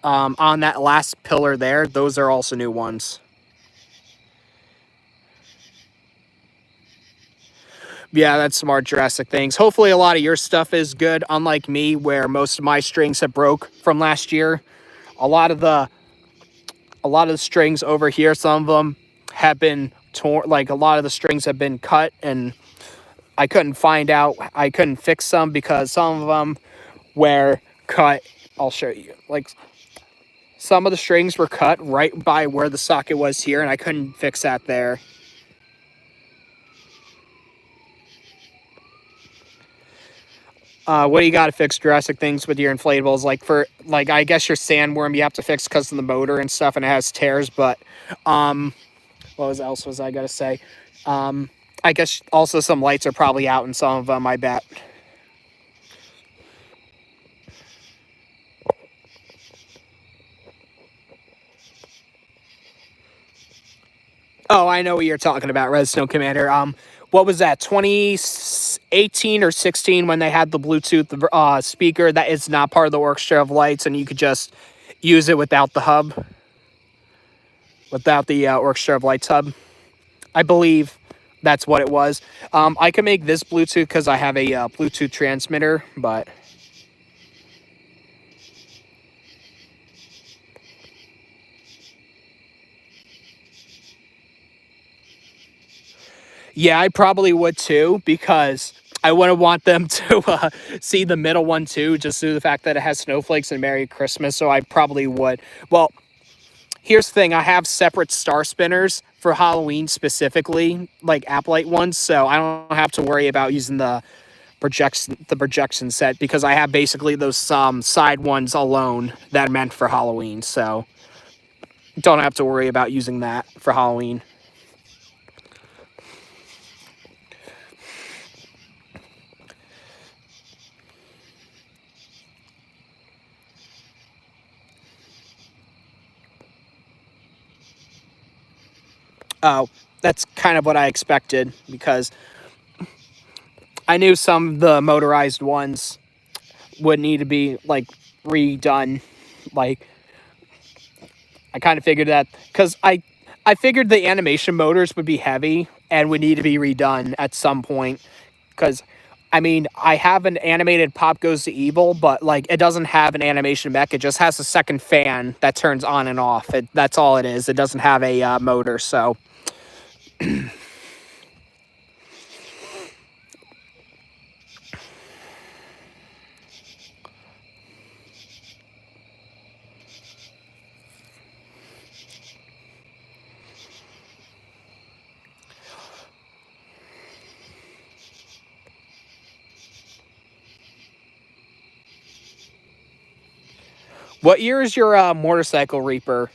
on that last pillar there, those are also new ones. Yeah, that's smart Jurassic things. Hopefully a lot of your stuff is good, unlike me, where most of my strings have broke from last year. A lot of the strings over here, some of them have been torn, like a lot of the strings have been cut, and I couldn't fix some because some of them were cut. I'll show you. Like some of the strings were cut right by where the socket was here, and I couldn't fix that there. What do you got to fix Jurassic things with your inflatables? Like I guess your sandworm you have to fix because of the motor and stuff, and it has tears. But else was I gotta say? I guess also some lights are probably out in some of them. I bet. Oh, I know what you're talking about, Redstone Commander. What was that? 2018 or 16 when they had the Bluetooth speaker that is not part of the orchestra of lights, and you could just use it without the hub, without the orchestra of lights hub. I believe that's what it was. I can make this Bluetooth because I have a Bluetooth transmitter, but yeah, I probably would too because I wouldn't want them to see the middle one too, just due to the fact that it has snowflakes and Merry Christmas. So I probably would. Well, here's the thing: I have separate star spinners for Halloween specifically, like Applite ones, so I don't have to worry about using the projection set because I have basically those side ones alone that are meant for Halloween. So don't have to worry about using that for Halloween. Oh, that's kind of what I expected because I knew some of the motorized ones would need to be like redone. Like I kind of figured that because I figured the animation motors would be heavy and would need to be redone at some point. Because I mean, I have an animated Pop Goes to Evil, but like it doesn't have an animation mech. It just has a second fan that turns on and off. That's all it is. It doesn't have a motor. So what year is your motorcycle Reaper?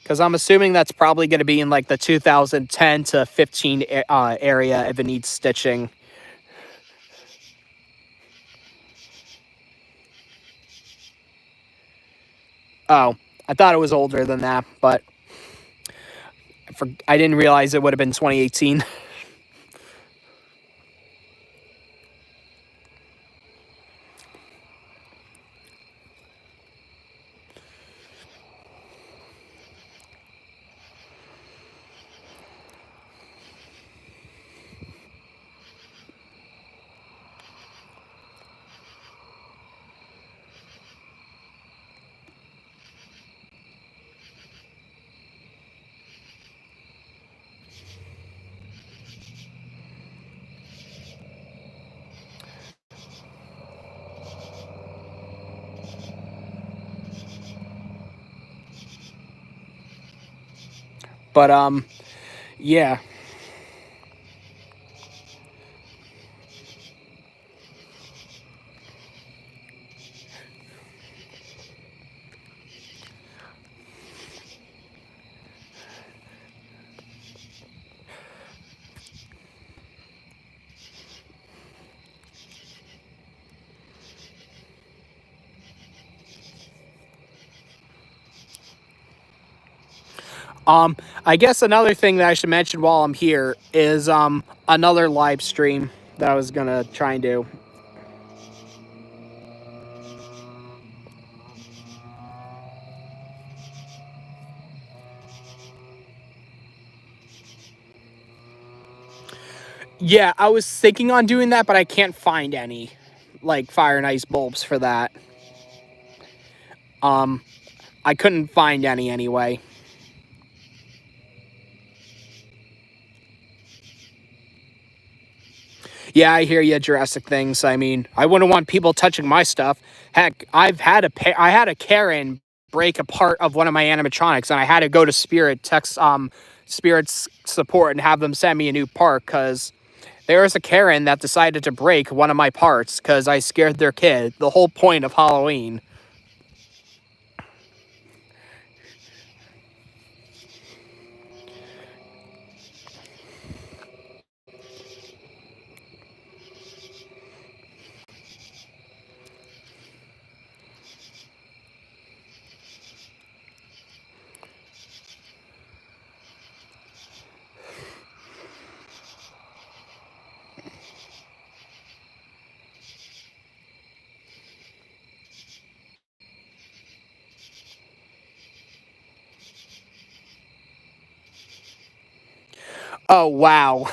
Because I'm assuming that's probably going to be in like the 2010 to 15 area if it needs stitching. Oh, I thought it was older than that, but I didn't realize it would have been 2018. But yeah. I guess another thing that I should mention while I'm here is another live stream that I was gonna try and do. Yeah, I was thinking on doing that, but I can't find any like fire and ice bulbs for that. I couldn't find any anyway. Yeah, I hear you, Jurassic things. I mean, I wouldn't want people touching my stuff. Heck, I had a Karen break a part of one of my animatronics, and I had to go to Spirit's support and have them send me a new part because there was a Karen that decided to break one of my parts because I scared their kid. The whole point of Halloween. Oh wow!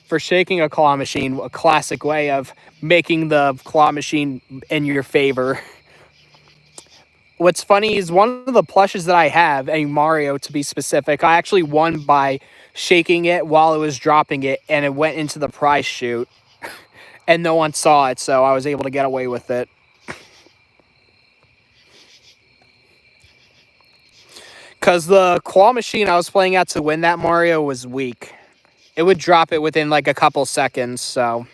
For shaking a claw machine, a classic way of making the claw machine in your favor. What's funny is one of the plushes that I have, a Mario to be specific, I actually won by shaking it while it was dropping it, and it went into the prize chute, and no one saw it, so I was able to get away with it. Because the claw machine I was playing at to win that Mario was weak. It would drop it within like a couple seconds, so.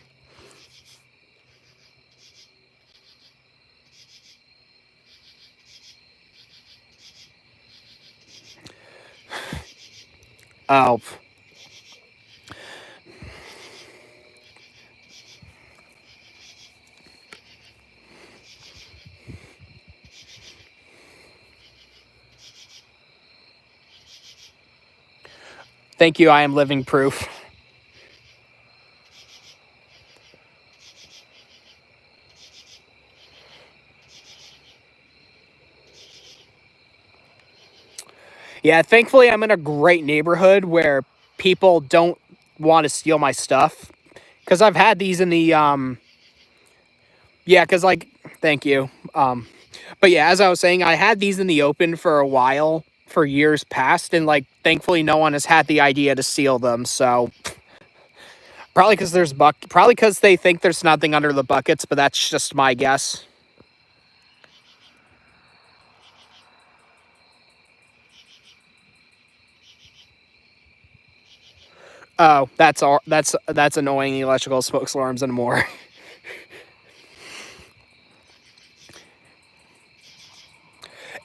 Oh. Thank you, I am living proof. Yeah, thankfully I'm in a great neighborhood where people don't want to steal my stuff. Because I've had these in the, yeah, because like, thank you. But yeah, as I was saying, I had these in the open for a while, for years past, and like, thankfully no one has had the idea to steal them, so. Probably because probably because they think there's nothing under the buckets, but that's just my guess. Oh, that's all. That's annoying. Electrical smoke alarms and more.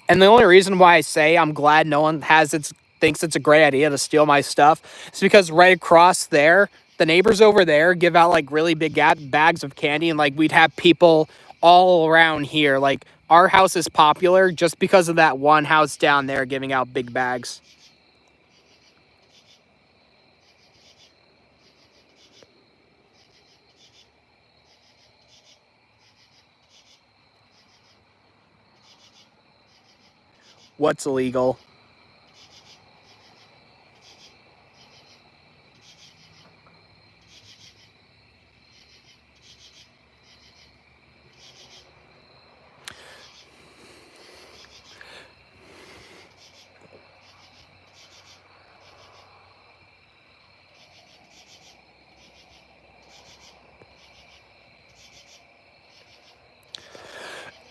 And the only reason why I say I'm glad no one thinks it's a great idea to steal my stuff is because right across there, the neighbors over there give out like really big bags of candy, and like we'd have people all around here. Like our house is popular just because of that one house down there giving out big bags. What's illegal?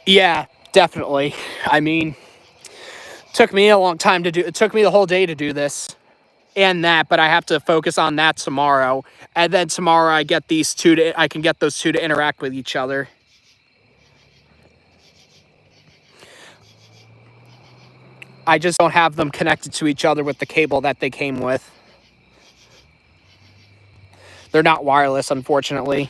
Yeah, definitely. I mean, took me a long time to do. It took me the whole day to do this and that, but I have to focus on that tomorrow. And then tomorrow I can get those two to interact with each other. I just don't have them connected to each other with the cable that they came with. They're not wireless, unfortunately.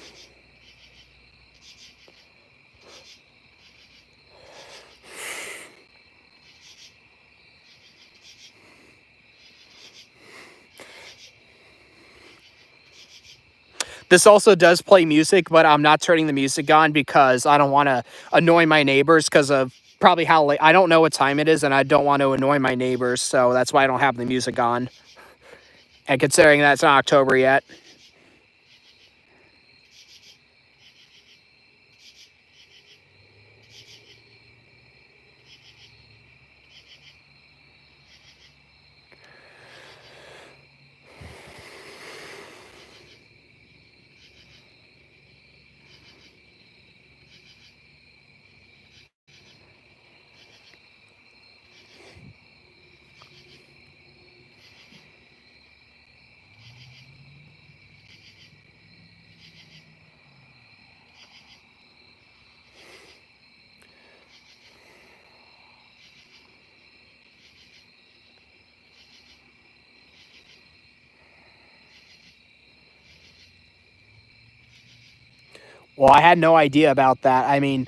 This also does play music, but I'm not turning the music on because I don't want to annoy my neighbors because of probably how late. I don't know what time it is, and I don't want to annoy my neighbors, so that's why I don't have the music on. And considering that it's not October yet. Well, I had no idea about that. I mean,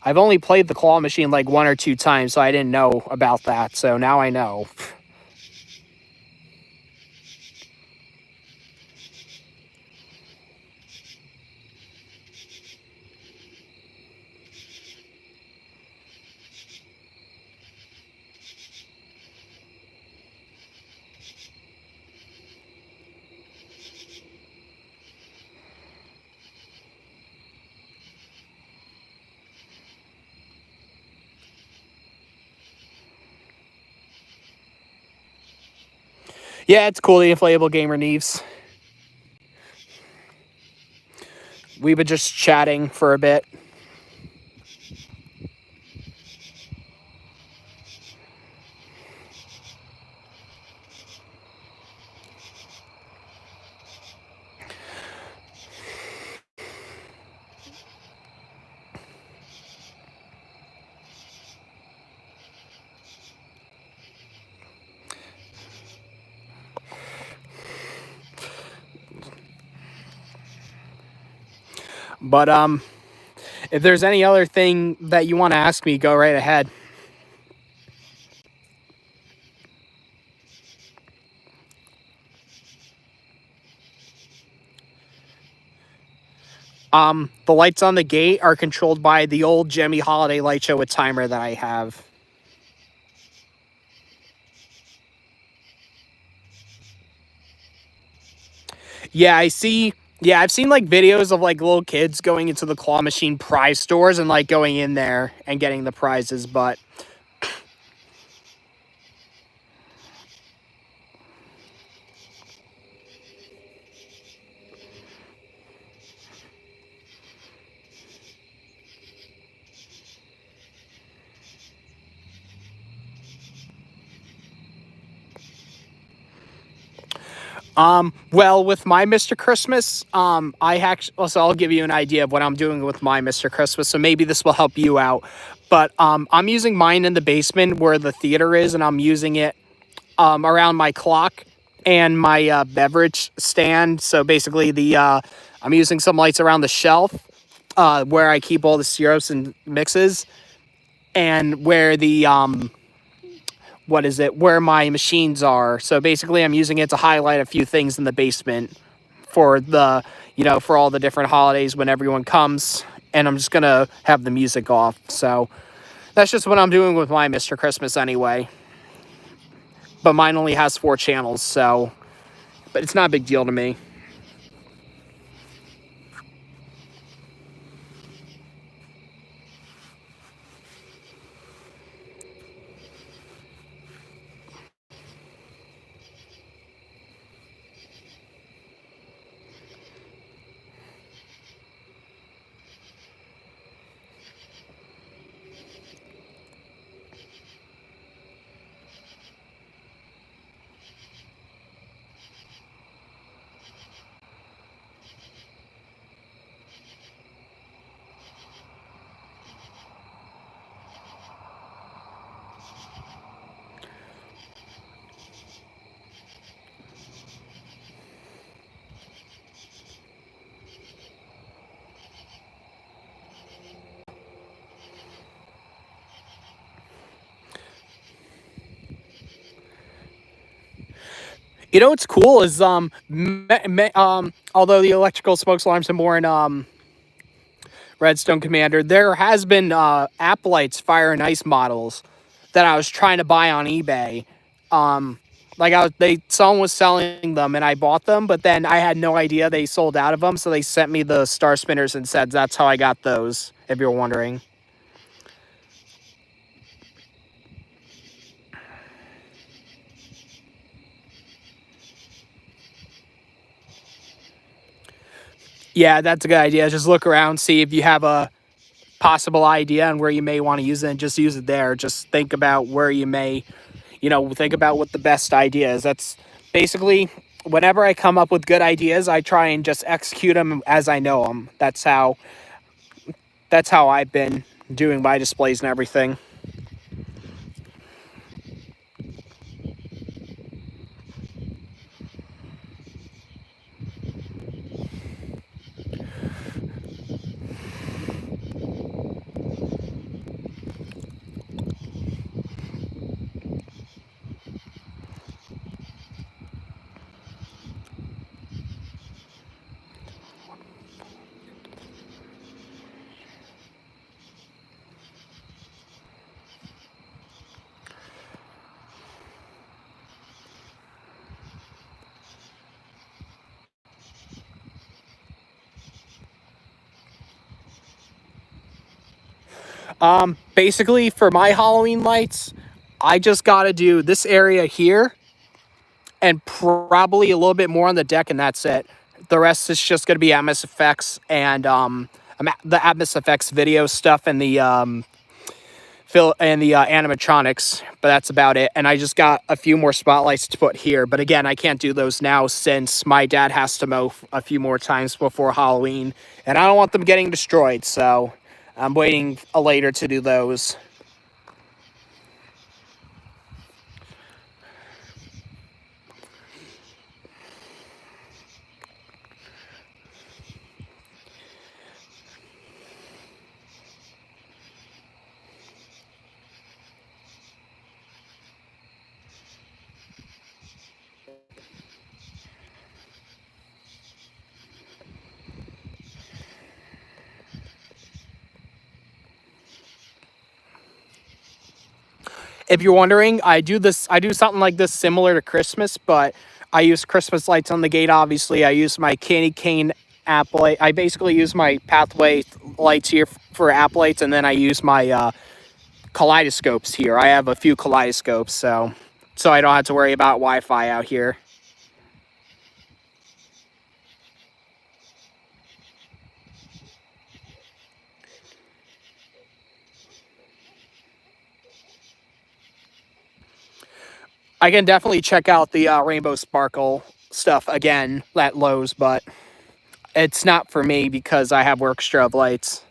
I've only played the claw machine like 1 or 2 times, so I didn't know about that. So now I know. Yeah, it's cool, the inflatable gamer Neves. We were just chatting for a bit. But if there's any other thing that you want to ask me, go right ahead. The lights on the gate are controlled by the old Jemmy Holiday light show with timer that I have. Yeah, I see. Yeah, I've seen like videos of like little kids going into the claw machine prize stores and like going in there and getting the prizes, but well, with my Mr. Christmas, I actually, so I'll give you an idea of what I'm doing with my Mr. Christmas. So maybe this will help you out. But I'm using mine in the basement where the theater is, and I'm using it around my clock and my beverage stand. So basically, I'm using some lights around the shelf where I keep all the syrups and mixes, and where the what is it? Where my machines are. So basically, I'm using it to highlight a few things in the basement for the, for all the different holidays when everyone comes. And I'm just gonna have the music off. So that's just what I'm doing with my Mr. Christmas anyway. But mine only has 4 channels, so but it's not a big deal to me. You know what's cool is although the electrical smoke alarms are more in Redstone Commander, there has been app lights, fire and ice models that I was trying to buy on eBay. Um, someone was selling them and I bought them, but then I had no idea they sold out of them, so they sent me the star spinners and said that's how I got those. If you're wondering. Yeah, that's a good idea. Just look around, see if you have a possible idea and where you may want to use it, and just use it there. Just think about where you may, think about what the best idea is. That's basically whenever I come up with good ideas, I try and just execute them as I know them. That's how I've been doing my displays and everything. Basically for my Halloween lights, I just got to do this area here and probably a little bit more on the deck, and that's it. The rest is just going to be Atmos effects and the Atmos effects video stuff and the animatronics, but that's about it. And I just got a few more spotlights to put here, but again, I can't do those now since my dad has to mow a few more times before Halloween, and I don't want them getting destroyed, so I'm waiting later to do those. If you're wondering, I do something like this similar to Christmas, but I use Christmas lights on the gate, obviously. I use my candy cane app light. I basically use my pathway lights here for app lights, and then I use my kaleidoscopes here. I have a few kaleidoscopes, so I don't have to worry about Wi-Fi out here. I can definitely check out the Rainbow Sparkle stuff again at Lowe's, but it's not for me because I have work strobe lights.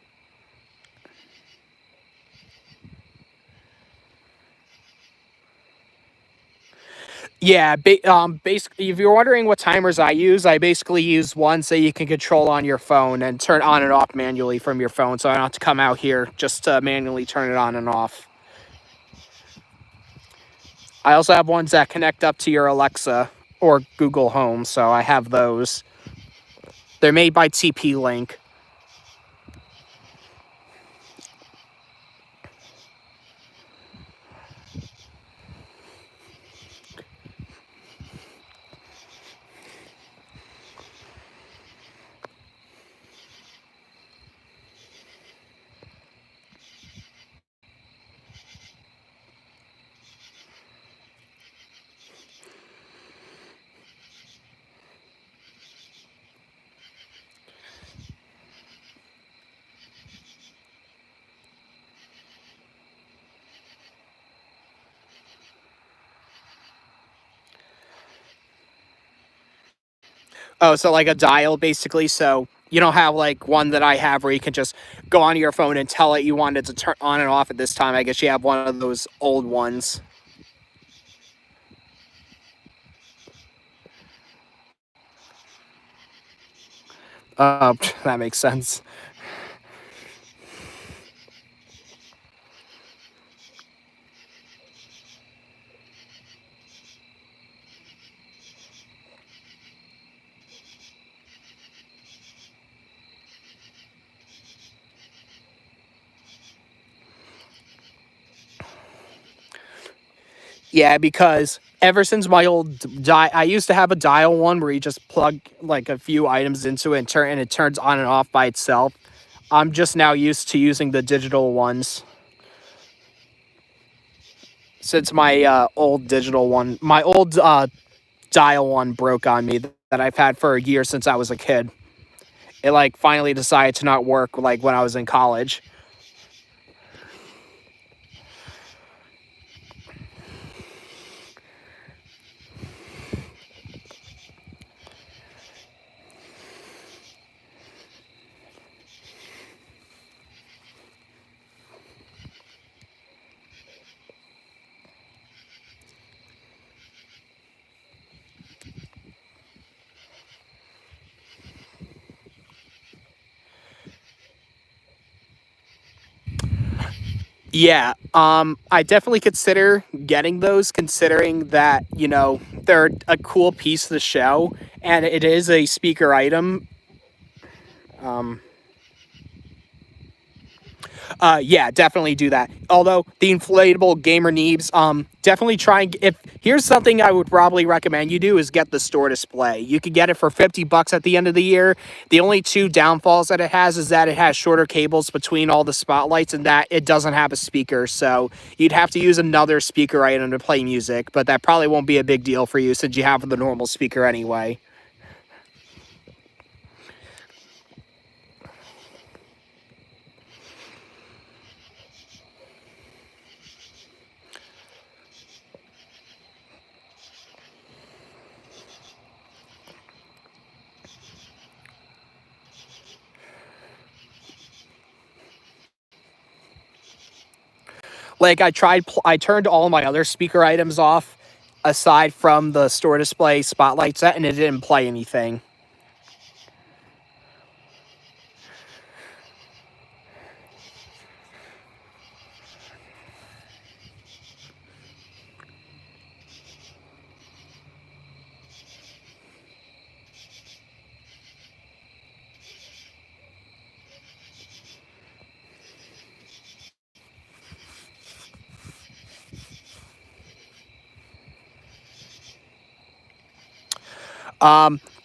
Yeah, basically, if you're wondering what timers I basically use ones that you can control on your phone and turn on and off manually from your phone, so I don't have to come out here just to manually turn it on and off. I also have ones that connect up to your Alexa or Google Home, so I have those. They're made by TP-Link. Oh, so like a dial, basically. So you don't have like one that I have where you can just go onto your phone and tell it you want it to turn on and off at this time. I guess you have one of those old ones. That makes sense. Yeah, because ever since my I used to have a dial one where you just plug like a few items into it and it turns on and off by itself. I'm just now used to using the digital ones since my my old dial one broke on me that I've had for a year since I was a kid. It like finally decided to not work like when I was in college. Yeah, I definitely consider getting those, considering that they're a cool piece of the show, and it is a speaker item. Um, yeah, definitely do that. Although the inflatable gamer neebs, definitely try and if here's something I would probably recommend you do is get the store display. You could get it for $50 at the end of the year. The only two downfalls that it has is that it has shorter cables between all the spotlights and that it doesn't have a speaker. So you'd have to use another speaker item to play music, but that probably won't be a big deal for you since you have the normal speaker anyway. Like I turned all my other speaker items off aside from the store display spotlight set and it didn't play anything.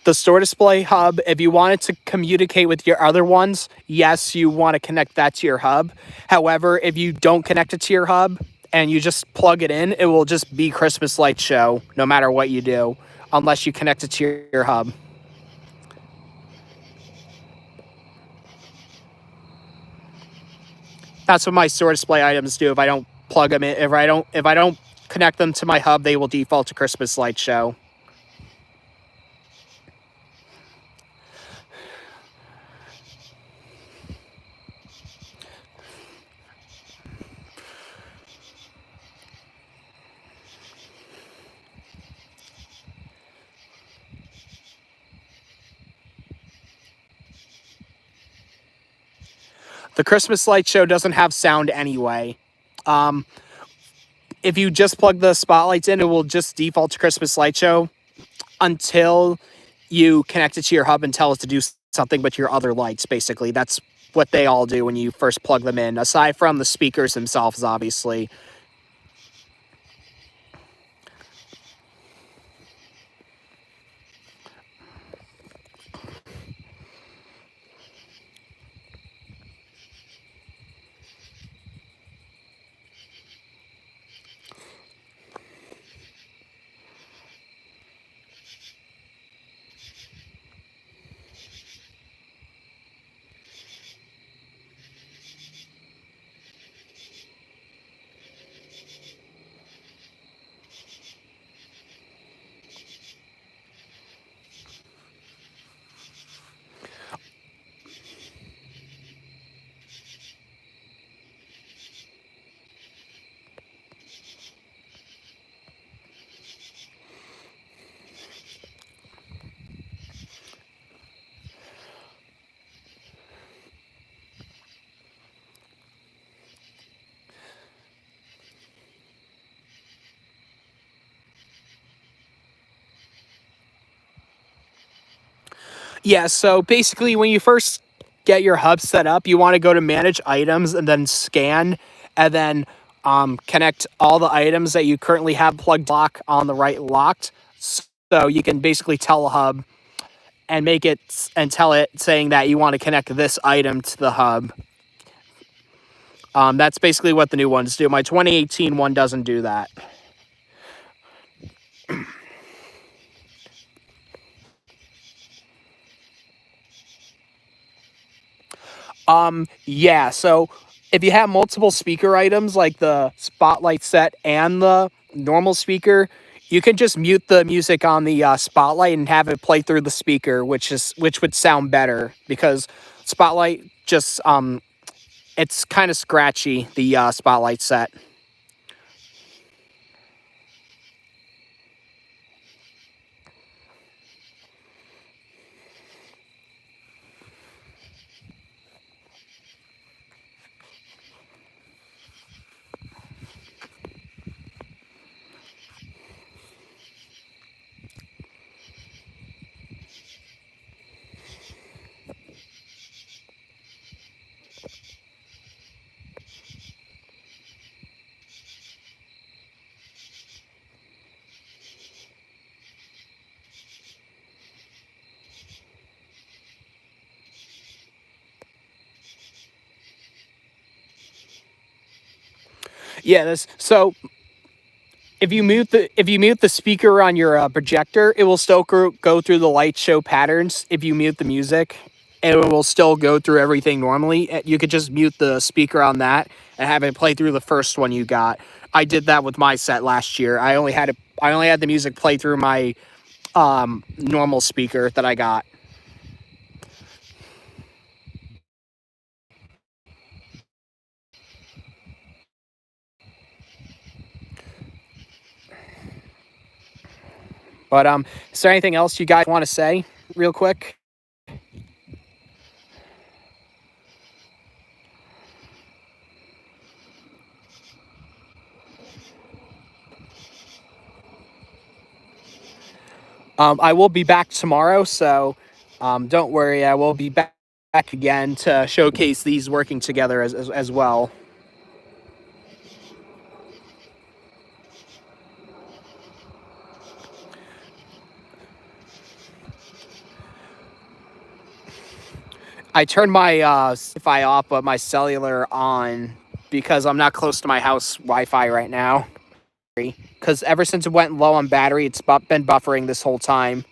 The store display hub, if you wanted to communicate with your other ones, yes, you want to connect that to your hub. However, if you don't connect it to your hub and you just plug it in, it will just be Christmas light show no matter what you do, unless you connect it to your hub. That's what my store display items do. If I don't plug them in, if I don't connect them to my hub, they will default to Christmas light show. The Christmas light show doesn't have sound anyway. Um, if you just plug the spotlights in, it will just default to Christmas light show until you connect it to your hub and tell it to do something with your other lights. Basically, that's what they all do when you first plug them in. Aside from the speakers themselves, obviously. Yeah, so basically, when you first get your hub set up, you want to go to manage items and then scan, and then connect all the items that you currently have plugged lock on the right locked. So you can basically tell a hub and make it and tell it saying that you want to connect this item to the hub. That's basically what the new ones do. My 2018 one doesn't do that. Yeah, so if you have multiple speaker items like the spotlight set and the normal speaker, you can just mute the music on the spotlight and have it play through the speaker, which would sound better because spotlight just it's kind of scratchy, the spotlight set. Yeah, this so if you mute the speaker on your projector, it will still go through the light show patterns. If you mute the music, it will still go through everything normally. You could just mute the speaker on that and have it play through the first one you got. I did that with my set last year. I only had the music play through my normal speaker that I got. But is there anything else you guys want to say real quick? I will be back tomorrow, so don't worry. I will be back again to showcase these working together as well. I turned my Wi-Fi off, but my cellular on because I'm not close to my house Wi-Fi right now. Because ever since it went low on battery, it's been buffering this whole time.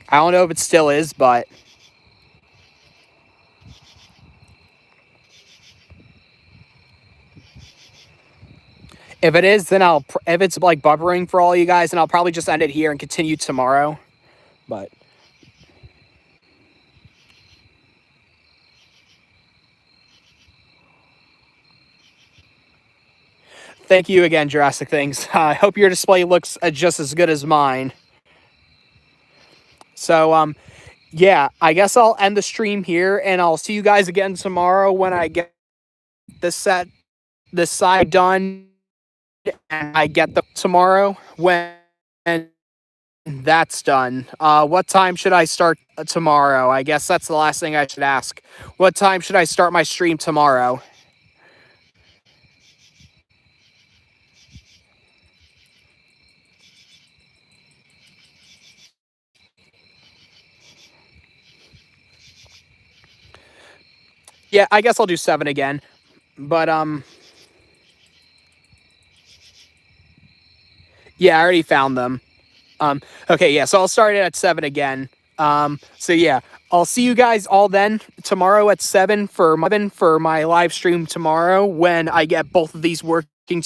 I don't know if it still is, but if it is, then if it's like buffering for all you guys, then I'll probably just end it here and continue tomorrow. But thank you again, Jurassic Things. I hope your display looks just as good as mine. So, yeah, I guess I'll end the stream here, and I'll see you guys again tomorrow when I get this side done, and I get the tomorrow when that's done. What time should I start tomorrow? I guess that's the last thing I should ask. What time should I start my stream tomorrow? Yeah, I guess I'll do 7 again. But yeah, I already found them. Okay, yeah, so I'll start it at 7 again. So yeah, I'll see you guys all then tomorrow at 7 for my live stream tomorrow when I get both of these working